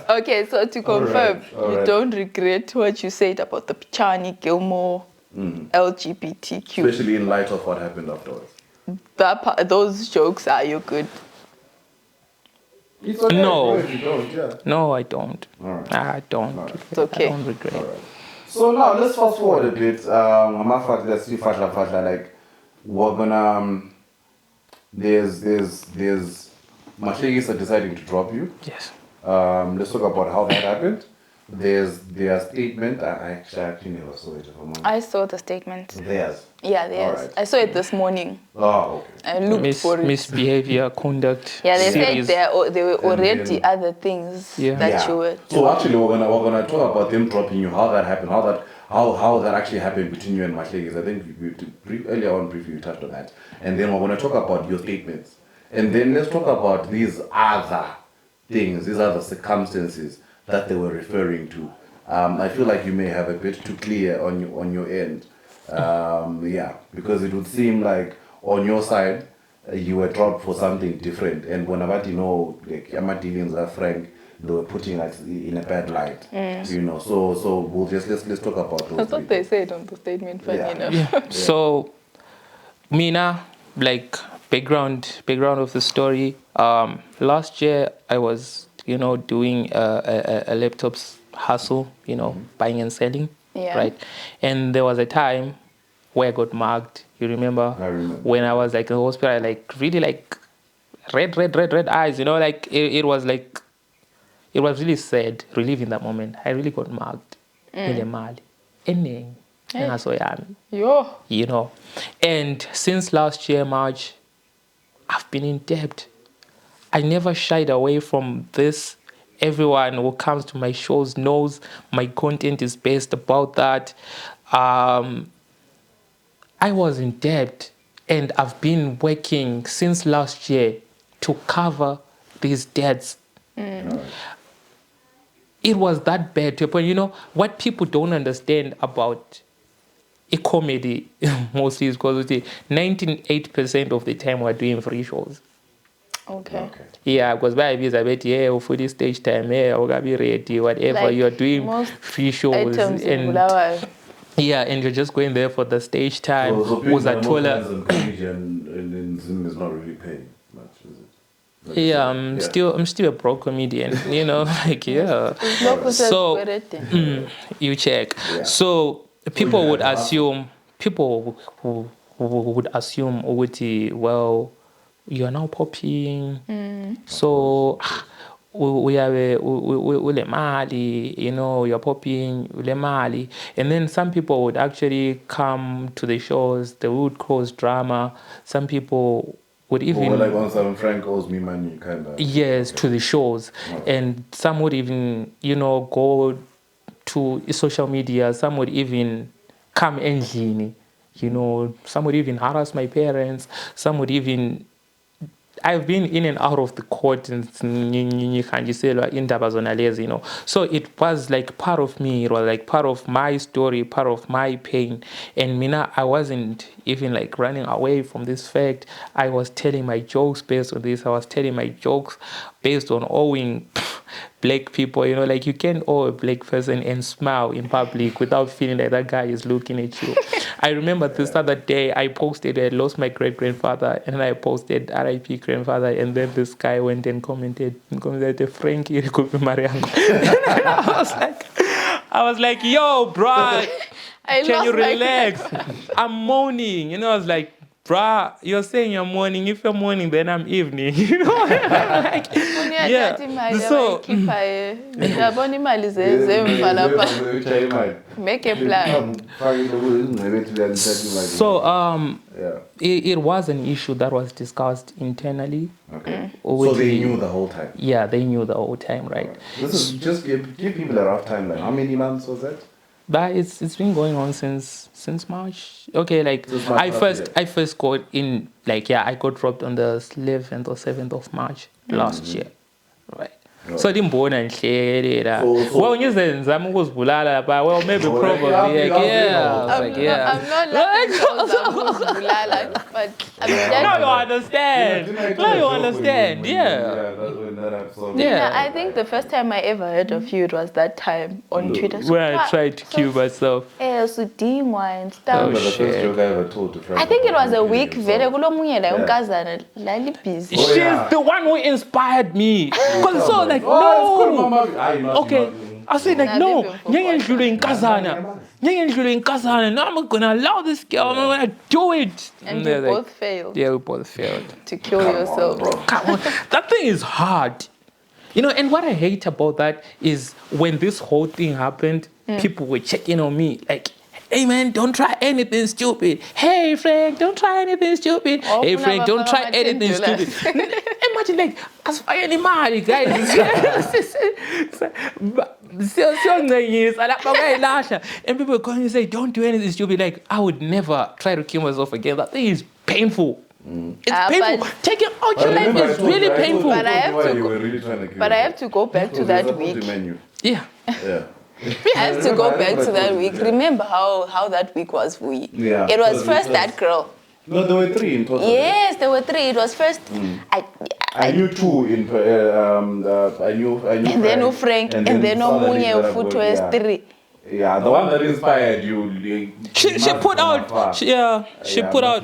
Okay, so to confirm, all you right. don't regret what you said about the Pichani, Gilmore, LGBTQ. especially in light of what happened afterwards. Those jokes are you good? It's okay, No. if you don't, yeah. No, I don't. All right. I don't. All right. It's okay. I don't regret. All right. So now let's fast forward a bit. Let's see, like we're gonna. There's Machegis are deciding to drop you. Yes. Let's talk about how that happened. There's their statement. I actually never saw it. If I'm honest. I saw the statement. Theirs. Yeah, there's. Alright. I saw it this morning. Oh, okay. I looked for it. Misbehavior, conduct. Yeah, they series. said there were already then- other things Yeah. that you were. So actually, we're gonna talk about them dropping you, how that happened, how that actually happened between you and Machegis. I think earlier on briefly you touched on that, and then we're gonna talk about your statements, and then let's talk about these other things, these other circumstances that they were referring to. I feel like you may have a bit too clear on your end, because it would seem like on your side you were dropped for something different, and whenever you know, like my dealings are frank, they were putting us in a bad light, you know. So we'll just let's talk about those. That's what they said on the statement. Funny enough. Yeah. So, Mina, like background of the story. Last year I was, you know, doing a laptops hustle, you know, buying and selling, Yeah. right? And there was a time where I got mugged. You remember? I remember. When I was like in the hospital, I like really like red eyes, you know, like it was like, it was really sad, relieving that moment. I really got mugged. Mali. Ending. And I saw Yo. you know. And since last year, March, I've been in debt. I never shied away from this. Everyone who comes to my shows knows my content is based about that. I was in debt, and I've been working since last year to cover these debts. It was that bad to a point. You know, what people don't understand about a comedy mostly is because 98% of the time we're doing free shows. Okay. Yeah, because by Elizabeth, yeah, for the stage time, yeah, we're gonna be ready, whatever. Like You're doing most free shows, items in and Bulawayo. yeah, and you're just going there for the stage time. So Was a people taller. and comedian in Zoom is not really paying much, is it? Like Yeah, you said. I'm still a pro comedian, you know, like yeah. So you check. Yeah. So people you would had to assume, people who would assume, well, you are now popping, so we have ule mali, you know, you're popping ule mali, and then some people would actually come to the shows. They would cause drama. Some people would even... Or like on some Frank owes me money kind of... Yes, to the shows. And some would even, go to social media. Some would even come endlini. Some would even harass my parents. Some would even... I've been in and out of the court and so it was like part of me. It was like part of my story, part of my pain. And Mina, I wasn't even like running away from this fact. I was telling my jokes based on this. I was telling my jokes based on owing black people. Like you can't owe a black person and smile in public without feeling like that guy is looking at you. I remember this other day I posted I lost my great-grandfather, and I posted RIP grandfather, and then this guy went and commented Frankie could be Mariango. I was like, yo, bro, can you relax? I'm mourning. I was like, bruh, you're saying you're morning. If you're morning, then I'm evening. Like, yeah. So, make a plan. So, it was an issue that was discussed internally. Okay. So they knew the whole time? Yeah, they knew the whole time, right? This is just give people a rough timeline. How many months was that? But it's been going on since March. Okay, like I first got in, like, I got dropped on the 11th or 7th of March last year, right? So ndimbona ngihlekela. Well, ngizenzama ukuzibulala, but well, maybe probably I'm not laughing but I'm no, you understand. No, you understand. Yeah. I think the first time I ever heard of you, it was that time on Twitter. Where I tried to kill myself. And stuff. Oh, shit. The first joke I ever told to friends. I think it was a week. Very busy. She's the one who inspired me. Because so like, no. Okay. I said like, no. Now I'm gonna allow this girl. I'm gonna do it. And you both failed. Yeah, we both failed. To kill yourself. That thing is hard. And what I hate about that is when this whole thing happened, people were checking on me like, hey man, don't try anything stupid. Hey Frank, don't try anything stupid. Hey Frank, don't try anything stupid. Imagine like, as far as money, guys. And people come and say, don't do anything stupid. Like, I would never try to kill myself again. That thing is painful. It's painful. Taking out your life is really painful. But I have to go back to that week. Yeah. I have to go back to that week. Remember how that week was for you? Yeah. It was first that girl. No, there were 3 in total. Yes, there were 3. It was first. I knew 2 in. I knew. And then Frank, and then Omunye Foot was 3. Yeah, the one that inspired you. She put out. She put out.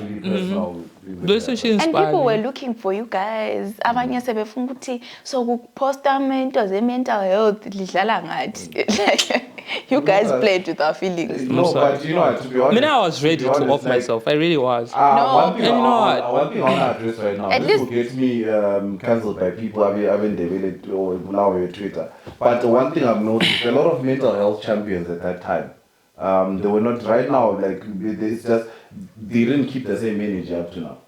And people were looking for you guys. Abanye sebefuna ukuthi so postament of the mental health lidlala ngathi. You guys played with our feelings. No, but to be honest, I was ready to off myself. I really was. One thing I want to address right now. This will get me cancelled by people. I haven't developed or now your Twitter. But one thing I've noticed, a lot of mental health champions at that time, they were not right now. Like it's just they didn't keep the same energy up to now.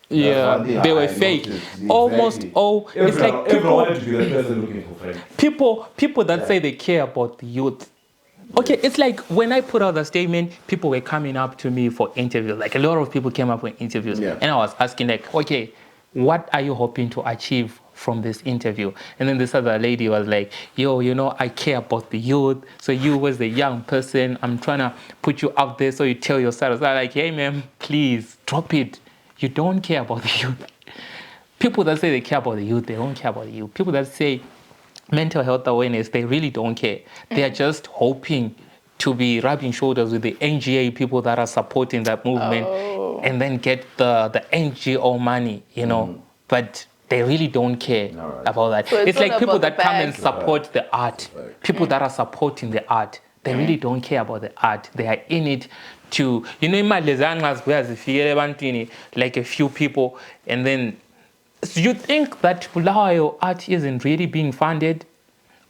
Yeah, they were fake. Almost all. It's like people wanted to be the person looking for friends. People that say they care about the youth. Okay, it's like when I put out the statement, people were coming up to me for interviews. Like a lot of people came up for interviews, and I was asking like, okay, what are you hoping to achieve from this interview? And then this other lady was like, yo, I care about the youth. So you as the young person, I'm trying to put you out there so you tell your side. So I'm like, hey man, please drop it. You don't care about the youth. People that say they care about the youth, they don't care about the youth. People that say mental health awareness, they really don't care. They are just hoping to be rubbing shoulders with the NGA people that are supporting that movement and then get the NGO money, But they really don't care about that. So it's like people that come and support the art. People that are supporting the art. They really don't care about the art. They are in it to, like a few people, and then you think that Bulawayo art isn't really being funded,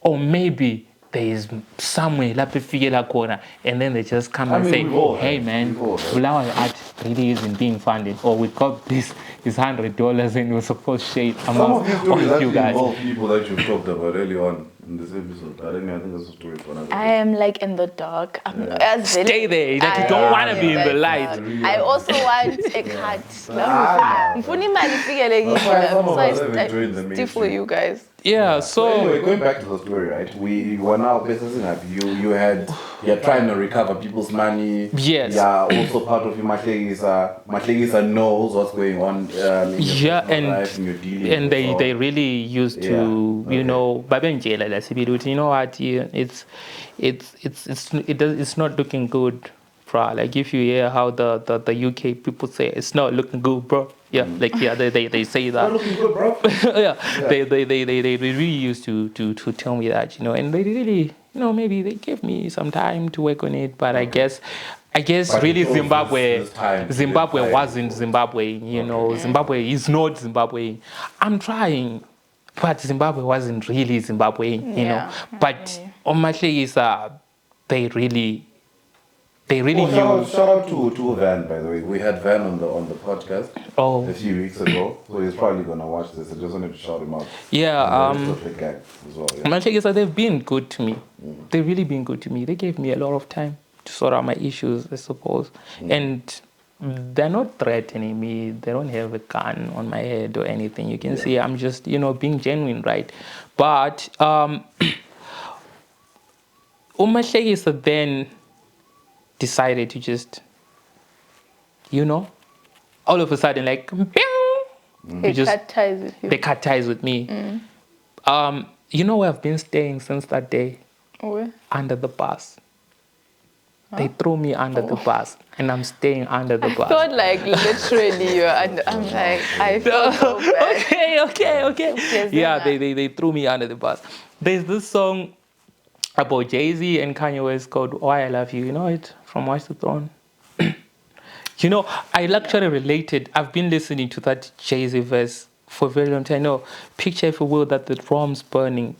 or maybe there is somewhere lapho ifikela khona, and then they just come and say, hey man, Bulawayo art really isn't being funded, or we got this is $100 and we're supposed to share it amongst all of you guys. Involve people that you've talked about early on in this episode. I think that's a story for another. I am like in the dark. Stay there. Like you don't want to be in the light. I also want a cut. So I for you guys. Yeah, so anyway, going back to the story, right? We were now basically you're trying to recover people's money. Yes. Yeah, also part of your Matlekisa knows what's going on. In your life, in your dealings, and they really used to, you know, you know what, it's not looking good, bro. Like if you hear how the UK people say it's not looking good, bro. Yeah, like they say that. Not looking good, bro. They really used to tell me that, you know, and they really, you know, maybe they gave me some time to work on it, but I guess but really Zimbabwe wasn't Zimbabwe, you know. Zimbabwe is not Zimbabwe. I'm trying, but Zimbabwe wasn't really Zimbabwe, you know. But on my case, they really knew. Shout out to Van, by the way. We had Van on the podcast a few weeks ago, so he's probably gonna watch this. I just wanted to shout him out. Yeah, my thing is that they've been good to me. They've really been good to me. They gave me a lot of time to sort out my issues, I suppose. And they're not threatening me. They don't have a gun on my head or anything. You can see I'm just, you know, being genuine, right? But Umahlekisa then decided to just, you know, all of a sudden, like, they cut ties with you. They cut ties with me. You know where I've been staying since that day? Where? Under the bus. They threw me under the bus, and I'm staying under the bus. I thought like literally you're under. I'm like, I feel so bad. Okay. Yeah, they threw me under the bus. There's this song about Jay-Z and Kanye West called Why I Love You. You know it? From Watch the Throne. You know, I actually related. I've been listening to that Jay-Z verse for a very long time. No, picture, if you will, that the throne's burning,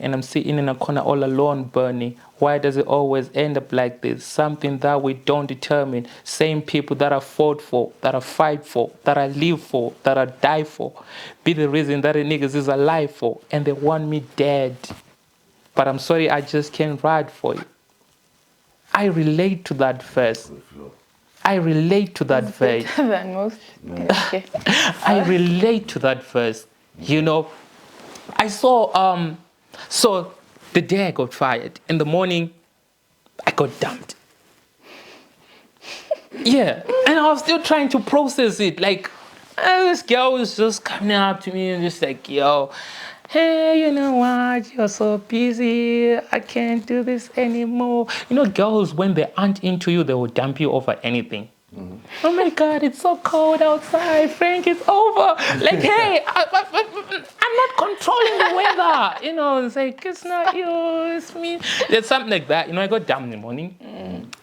and I'm sitting in a corner all alone burning. Why does it always end up like this? Something that we don't determine. Same people that I fought for, that I fight for, that I live for, that I die for, be the reason that the niggas is alive for, and they want me dead. But I'm sorry, I just can't ride for you. I relate to that verse. I relate to that verse. Than most. Okay. I relate to that verse. You know, I saw, so the day I got fired, in the morning, I got dumped. Yeah, and I was still trying to process it. Like, this girl was just coming up to me and just like, yo, hey, you know what, you're so busy, I can't do this anymore. You know, girls, when they aren't into you, they will dump you over anything. Oh my God, it's so cold outside, Frank, it's over. Like, hey, I'm not controlling the weather. You know, it's like, it's not you, it's me. There's something like that. You know, I got dumped in the morning.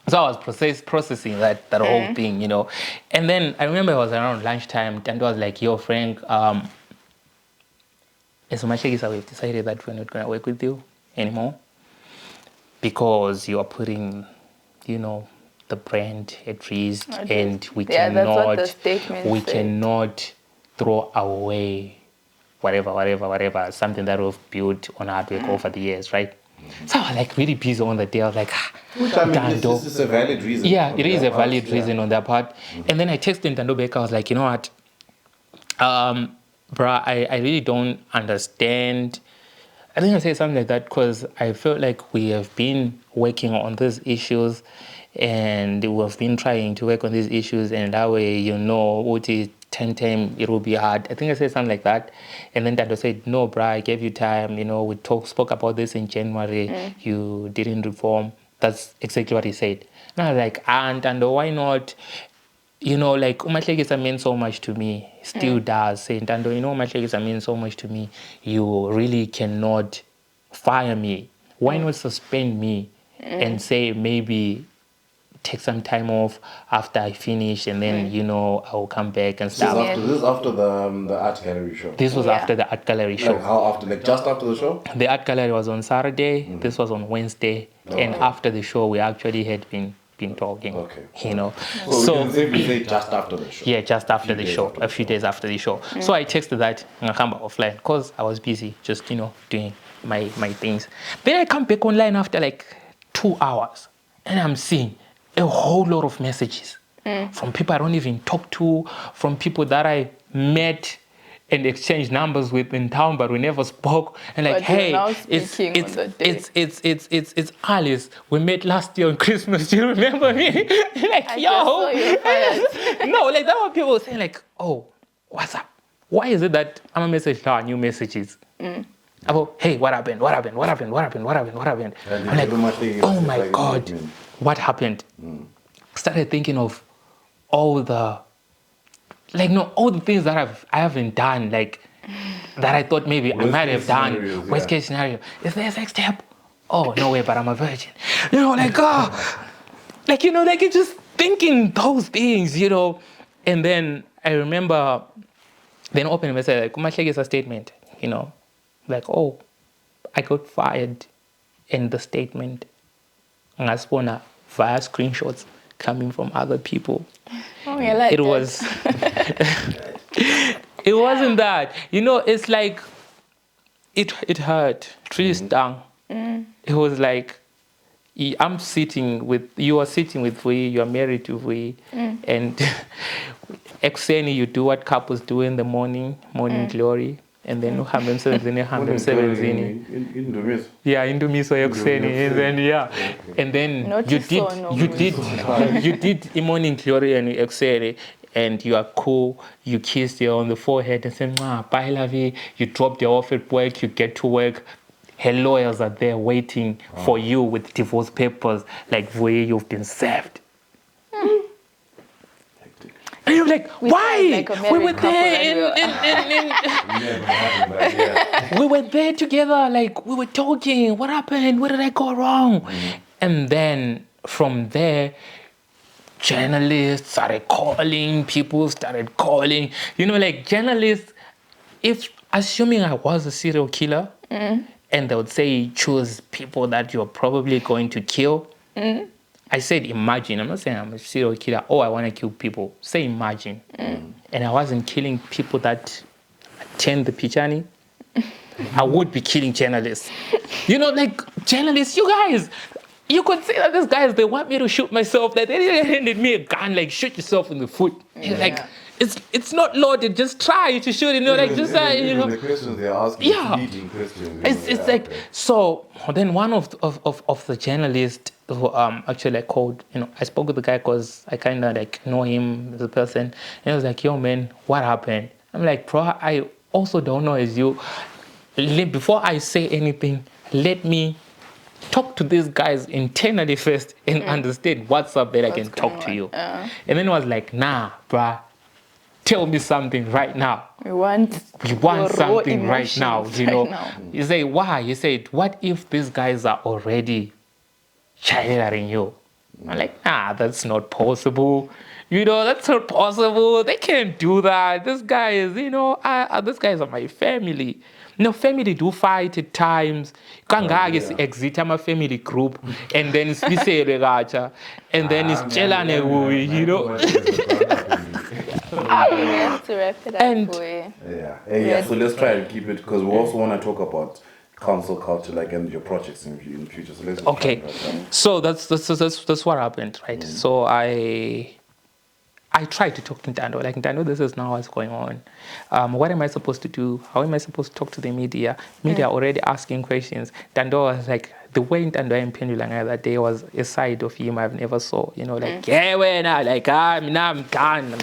So I was processing that whole thing, you know. And then I remember it was around lunchtime, and I was like, yo, Frank, as much as we've decided that we're not going to work with you anymore because you are putting, you know, the brand at risk, and we cannot throw away whatever, something that we've built on hard work over the years, right? So I was like really busy on the day. I was like, which I mean, this is a valid reason. Yeah, it is a valid reason on their part. And then I texted Ntando back. I was like, you know what? Bruh, I really don't understand. I think I said something like that because I felt like we have been working on these issues and we've been trying to work on these issues, and that way, you know, time it will be hard. I think I said something like that. And then Tando said, no, bruh, I gave you time. You know, we spoke about this in January. You didn't reform. That's exactly what he said. And I was like, Tando, why not? You know, like, Umahlekisa means so much to me. Still does. Saying, Tando, you know, Umahlekisa means so much to me. You really cannot fire me. Why not suspend me and say maybe take some time off after I finish, and then I will come back and stuff. This is after the art gallery show. This was after the art gallery show. Like how after? Like just after the show? The art gallery was on Saturday. This was on Wednesday, and after the show, we actually had been talking. Okay. So we can say just after the show. Yeah, just after the show, a few days after the show. So I texted that and I come back offline because I was busy, just doing my things. Then I come back online after like 2 hours, and I'm seeing a whole lot of messages from people I don't even talk to, from people that I met and exchanged numbers with in town, but we never spoke. And like, hey, it's Alice. We met last year on Christmas. Do you remember me? Like, yo. No, like that was people saying like, oh, what's up? Why is it that I'm a message now, new messages? About, hey, what happened? What happened? What happened? What happened? What happened? What happened? I'm like, oh my God, what happened? Started thinking of all the things that I haven't done, like that I thought maybe I might have done. Worst case scenario. Is there a sex tape? Oh, no way, but I'm a virgin. Like you're just thinking those things, And then I remember then opening and say, like, Kumashek is a statement, like, oh, I got fired, and the statement, via screenshots coming from other people. Oh, yeah, like it was. It wasn't that. It's like it hurt. It really stung. It was like you are sitting with Vui, you are married to Vui, and Exeni, you do what couples do in the morning glory. And then Indumiso Exeni, and then you did morning glory and Exeni, and you are cool. You kissed her on the forehead and said, bye, lovey. You dropped her off at work. You get to work. Her lawyers are there waiting for you with divorce papers, like, Vui, you've been served. And you're like, why? We were there we were there together, like, we were talking. What happened? Where did I go wrong? And then from there, journalists started calling, people started calling. Like journalists, if assuming I was a serial killer, and they would say, choose people that you're probably going to kill. I said, imagine. I'm not saying I'm a serial killer. Oh, I want to kill people. Say, imagine. And I wasn't killing people that attend the Pichani. I would be killing journalists. Like journalists, you guys, you could say that these guys, they want me to shoot myself. Like, they handed me a gun, like, shoot yourself in the foot. Like, it's not loaded. Just try to shoot it. The questions they're asking. Leading questions. It's like, so then one of the journalists who actually I called, I spoke with the guy because I kind of like know him as a person. And he was like, yo, man, what happened? I'm like, bro, I also don't know as you. Before I say anything, let me talk to these guys internally first and understand what's up that I can talk to you. And then I was like, nah, bruh, tell me something right now. We want something right now, Right now. You say, why? You said, what if these guys are already shadowing you? I'm like, nah, that's not possible. That's not possible. They can't do that. These guys, these guys are my family. Family do fight at times. Exit my family group, and then it's and then it's Chelane, Have to wrap it up. So let's try to keep it, because we also want to talk about council culture, like, and your projects in the future. So let's So that's what happened, right? So I tried to talk to Ntando. Like, Ntando, this is now what's going on. What am I supposed to do? How am I supposed to talk to the media? Media already asking questions. Ntando was like, the way Ntando and Pendulanga that day was a side of him I've never saw. Like, yeah, well, now, like, I'm done.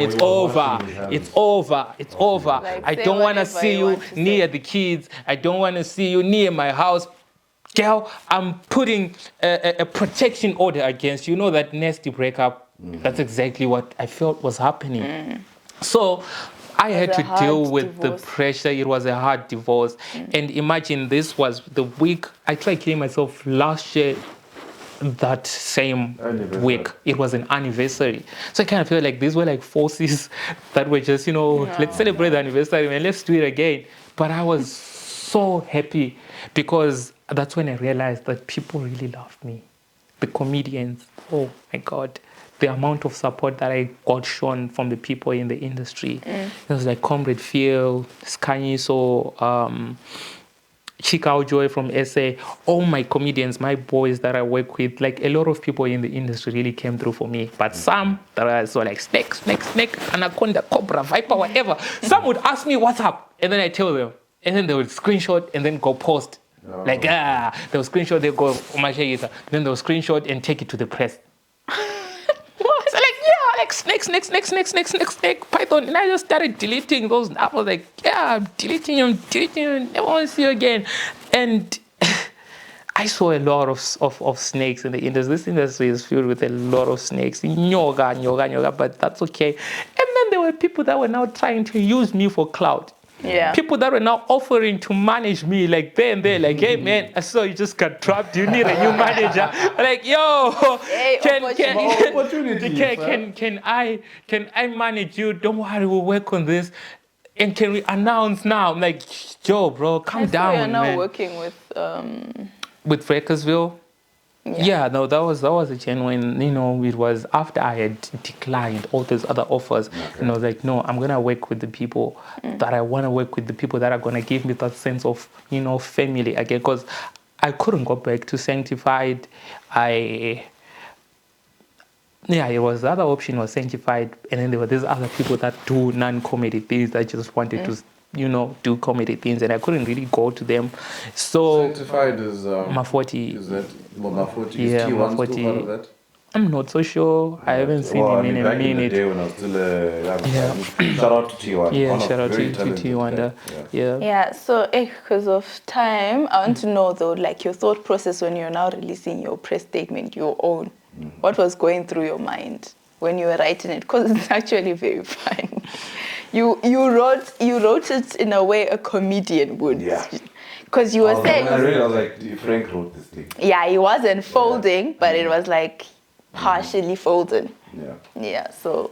It's over. It's over. Like, I don't want to see you near the kids. I don't want to see you near my house. Girl, I'm putting a protection order against you. That nasty breakup. That's exactly what I felt was happening. So I had to deal with the pressure. It was a hard divorce. And imagine, this was the week I tried killing myself last year that same week. It was an anniversary. So I kind of feel like these were like forces that were just, let's celebrate the anniversary and let's do it again. But I was so happy because that's when I realized that people really loved me. The comedians, oh my God. The amount of support that I got shown from the people in the industry. It was like Comrade Phil, Skanyiso, Chikao Joy from SA, all my comedians, my boys that I work with, like a lot of people in the industry really came through for me. But some that are so like snake, anaconda, cobra, viper, whatever. Some would ask me what's up, and then I tell them, and then they would screenshot and then go post. Like, they would screenshot, they go, then they'll screenshot and take it to the press. So like, yeah, like snake, python. And I just started deleting those. I was like, yeah, I'm deleting them, never want to see you again. And I saw a lot of snakes in the industry. This industry is filled with a lot of snakes. Nyoga, but that's okay. And then there were people that were now trying to use me for clout. Yeah. People that were now offering to manage me, like then they're like, hey man, I saw you just got trapped. Do you need a new manager? Like, yo, hey, can I manage you? Don't worry, we'll work on this. And can we announce now? I'm like, yo, bro, calm down. You're now man. working with Frakersville. Yeah, no, that was a genuine, it was after I had declined all those other offers. Okay. And I was like, no, I'm going to work with the people that I want to work with, the people that are going to give me that sense of, family again. Because I couldn't go back to Sanctified. It was the other option was Sanctified. And then there were these other people that do non-comedy things that just wanted to do comedy things, and I couldn't really go to them. So Sanctified is Mafoti. Is that Mafoti? Yeah, Mafoti. Still part of that? I'm not so sure. I haven't seen him in a minute. In the day when I was still shout out to T1. Yeah, shout out to T1. Yeah. So because of time, I want to know though, like your thought process when you're now releasing your press statement, your own. What was going through your mind when you were writing it? Because it's actually very fun. You wrote it in a way a comedian would. Yeah. Because you were saying. I realized like Frank wrote this thing. Yeah, he wasn't folding, but it was like partially folded. Yeah. Yeah. So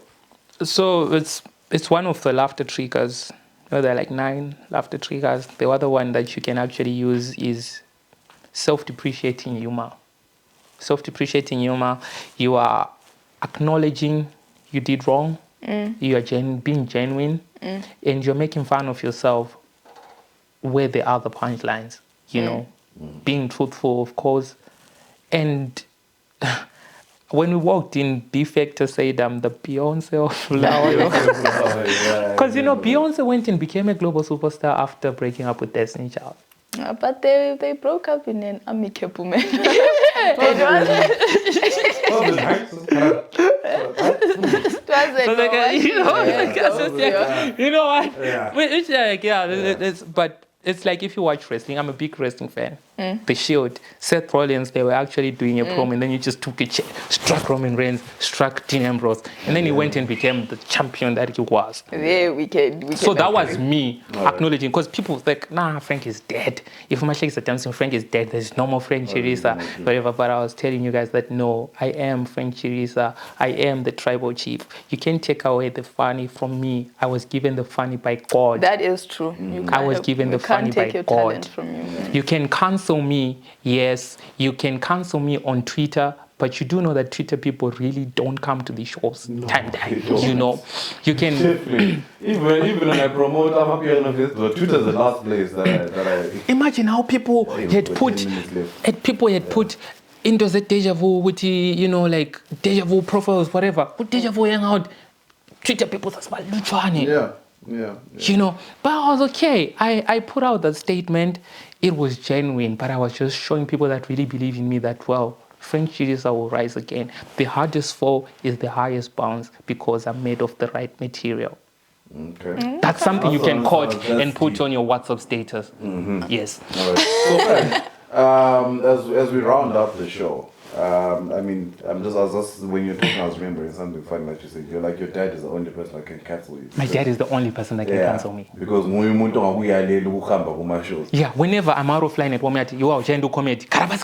it's one of the laughter triggers. There are like 9 laughter triggers. The other one that you can actually use is self-depreciating humor. Self-depreciating humor. You are acknowledging you did wrong. You are being genuine, and you're making fun of yourself where there are the punchlines, being truthful, of course. And when we walked in, B Factor said, I'm the Beyonce of Flower. Because, Beyonce went and became a global superstar after breaking up with Destiny Child. But they broke up in an amicable manner. But it's like if you watch wrestling, I'm a big wrestling fan. The Shield, Seth Rollins, they were actually doing a promo, and then you just took a chair, struck Roman Reigns, struck Dean Ambrose, and then he went and became the champion that he was. Yeah, we can. So that was me acknowledging, because people think, nah, Frank is dead. If Mashak is dancing, Frank is dead. There's no more Frank Chirisa, whatever. But I was telling you guys that no, I am Frank Chirisa. I am the tribal chief. You can't take away the funny from me. I was given the funny by God. That is true. I was given the funny by God. From you. You can cancel me, yes. You can cancel me on Twitter, but you do know that Twitter people really don't come to the shows. You can even when I promote, I'm happy on Facebook. Twitter's the last place that I imagine how people had put into the deja vu with the, like deja vu profiles, whatever. Put deja vu hang out. Twitter people, that's what Yeah. But I was okay. I put out that statement. It was genuine, but I was just showing people that really believe in me that, well, Frank Chirisa will rise again. The hardest fall is the highest bounce because I'm made of the right material. Okay. That's something you can quote and put on your WhatsApp status. Mm-hmm. Yes. All right. So, as we round up the show, I mean, I was just when you're talking, I was remembering something funny that you said. You're like, your dad is the only person that can cancel you. My dad is the only person that can cancel me. Because yeah, whenever I'm out of line at one minute, you are trying to comment, Karabas,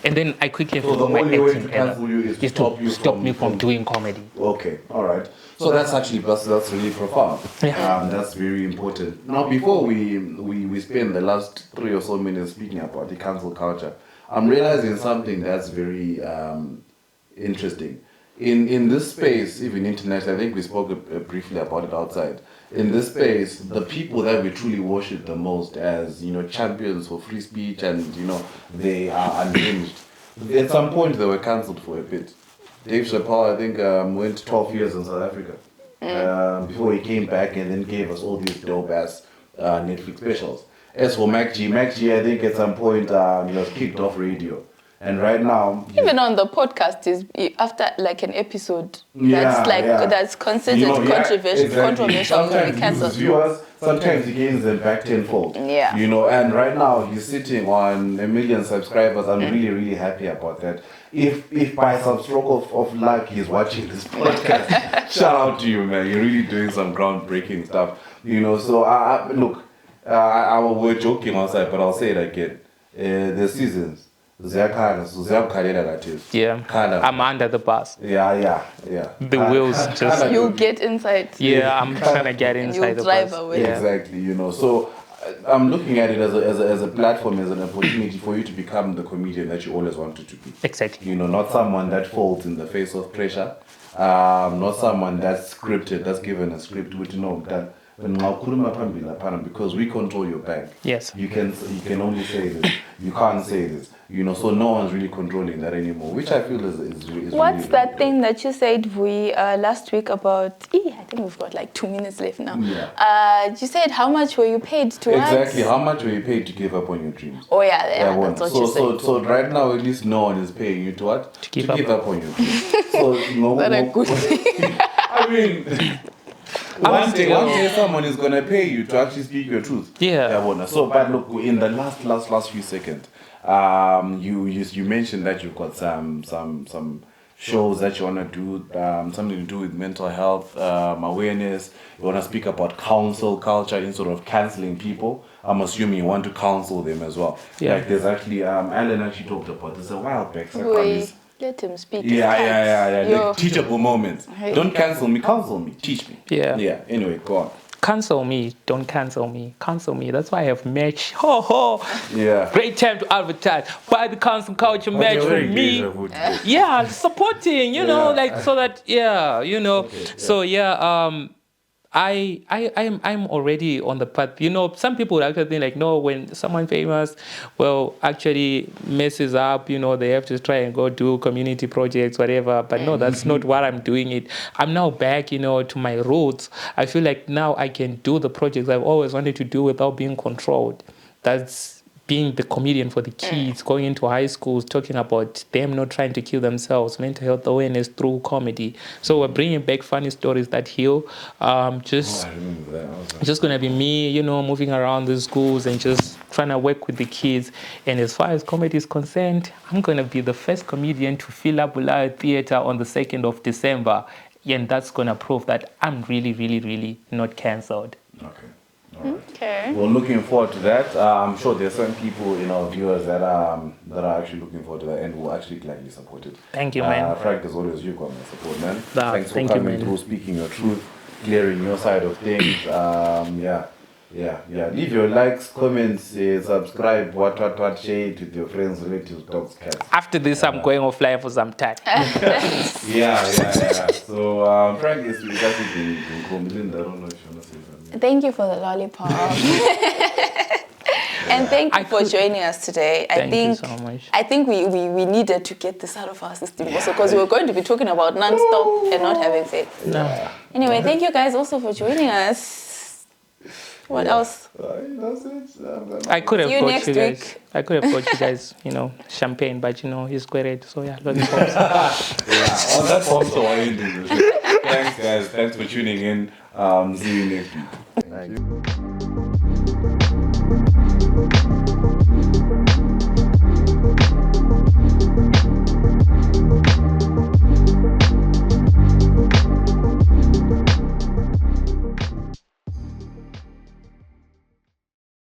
and then I quickly have to do my acting cancel you is to stop me from doing comedy. Okay, all right. So that's really profound. Yeah. That's very important. Now, before we spend the last 3 or so minutes speaking about the cancel culture, I'm realizing something that's very interesting. In this space, even internationally, I think we spoke briefly about it outside. In this space, the people that we truly worship the most as, champions for free speech and, they are unhinged. At some point, they were cancelled for a bit. Dave Chappelle, I think, went 12 years in South Africa before he came back and then gave us all these dope-ass Netflix specials. As for Mac G, I think at some point he was kicked off radio. And right now, even on the podcast, is after like an episode that's considered controversial to be cancelled. Sometimes he gains them back tenfold. Yeah. And right now he's sitting on 1 million subscribers. I'm really, really happy about that. If by some stroke of luck he's watching this podcast, shout out to you, man. You're really doing some groundbreaking stuff. So look, we're joking outside, but I'll say it again. The seasons. Yeah, I'm under the bus. Yeah. The wheels just... You get inside. Yeah, I'm trying to get inside the drive bus. away. Yeah. Exactly, So I'm looking at it as a platform, as an opportunity for you to become the comedian that you always wanted to be. Exactly. Not someone that folds in the face of pressure, not someone that's scripted, that's given a script, which that because we control your bank. Yes. You can only say this. You can't say this. So no one's really controlling that anymore, which I feel is what's really, that thing that you said last week about? I think we've got like 2 minutes left now. Yeah. You said how much were you paid to Exactly. How much were you paid to give up on your dreams? Oh yeah, that's what you said. So right now, at least no one is paying you to what? To give up on your dreams. So That's a good thing. I mean. One day someone is gonna pay you to actually speak your truth. Yeah. So, but look, in the last few seconds, you mentioned that you've got some shows that you wanna do, something to do with mental health awareness. You wanna speak about counsel culture instead of canceling people. I'm assuming you want to counsel them as well. Yeah. Like there's actually Alan actually talked about this a while back. Let him speak. Yeah. Like teachable moments. Hey. Don't cancel me, counsel me, teach me. Yeah. Anyway, go on. Cancel me, don't cancel me. Cancel me. That's why I have merch. Yeah. Great time to advertise. Buy the cancel culture merch for me. Yeah, supporting, so that Okay, So I'm already on the path. Some people would actually think like, no, when someone famous, actually messes up, they have to try and go do community projects, whatever. But no, that's not what I'm doing it. I'm now back, to my roots. I feel like now I can do the projects I've always wanted to do without being controlled. That's being the comedian for the kids, going into high schools, talking about them not trying to kill themselves, mental health awareness through comedy. So we're bringing back funny stories that heal. Just going to be me, moving around the schools and just trying to work with the kids. And as far as comedy is concerned, I'm going to be the first comedian to fill up Bulaya Theatre on the 2nd of December. And that's going to prove that I'm really, really, really not cancelled. Okay. Okay. Well, looking forward to that. I'm sure there's some people in our viewers that are actually looking forward to that and will actually gladly support it. Thank you, man. Frank, as always, you've got my support, man. Thanks for thank coming you, through, speaking your truth, clearing your side of things. Yeah. Leave your likes, comments, subscribe, what, share it with your friends, relatives, dogs, cats. After this, I'm going offline for some time. Yeah. So, Frank is actually been cool. Melinda, I don't know if you want to say something. Thank you for the lollipop. And thank you for joining us today. Thank you so much. I think we needed to get this out of our system also because we were going to be talking about non-stop and not having sex. No. Anyway, thank you guys also for joining us. What else? That's it. I could have See you bought next you guys. week. I could have bought you guys, champagne, but he's great. So yeah, lollipops. On that also I ended it. Thanks guys. Thanks for tuning in. See you next week. Thank you.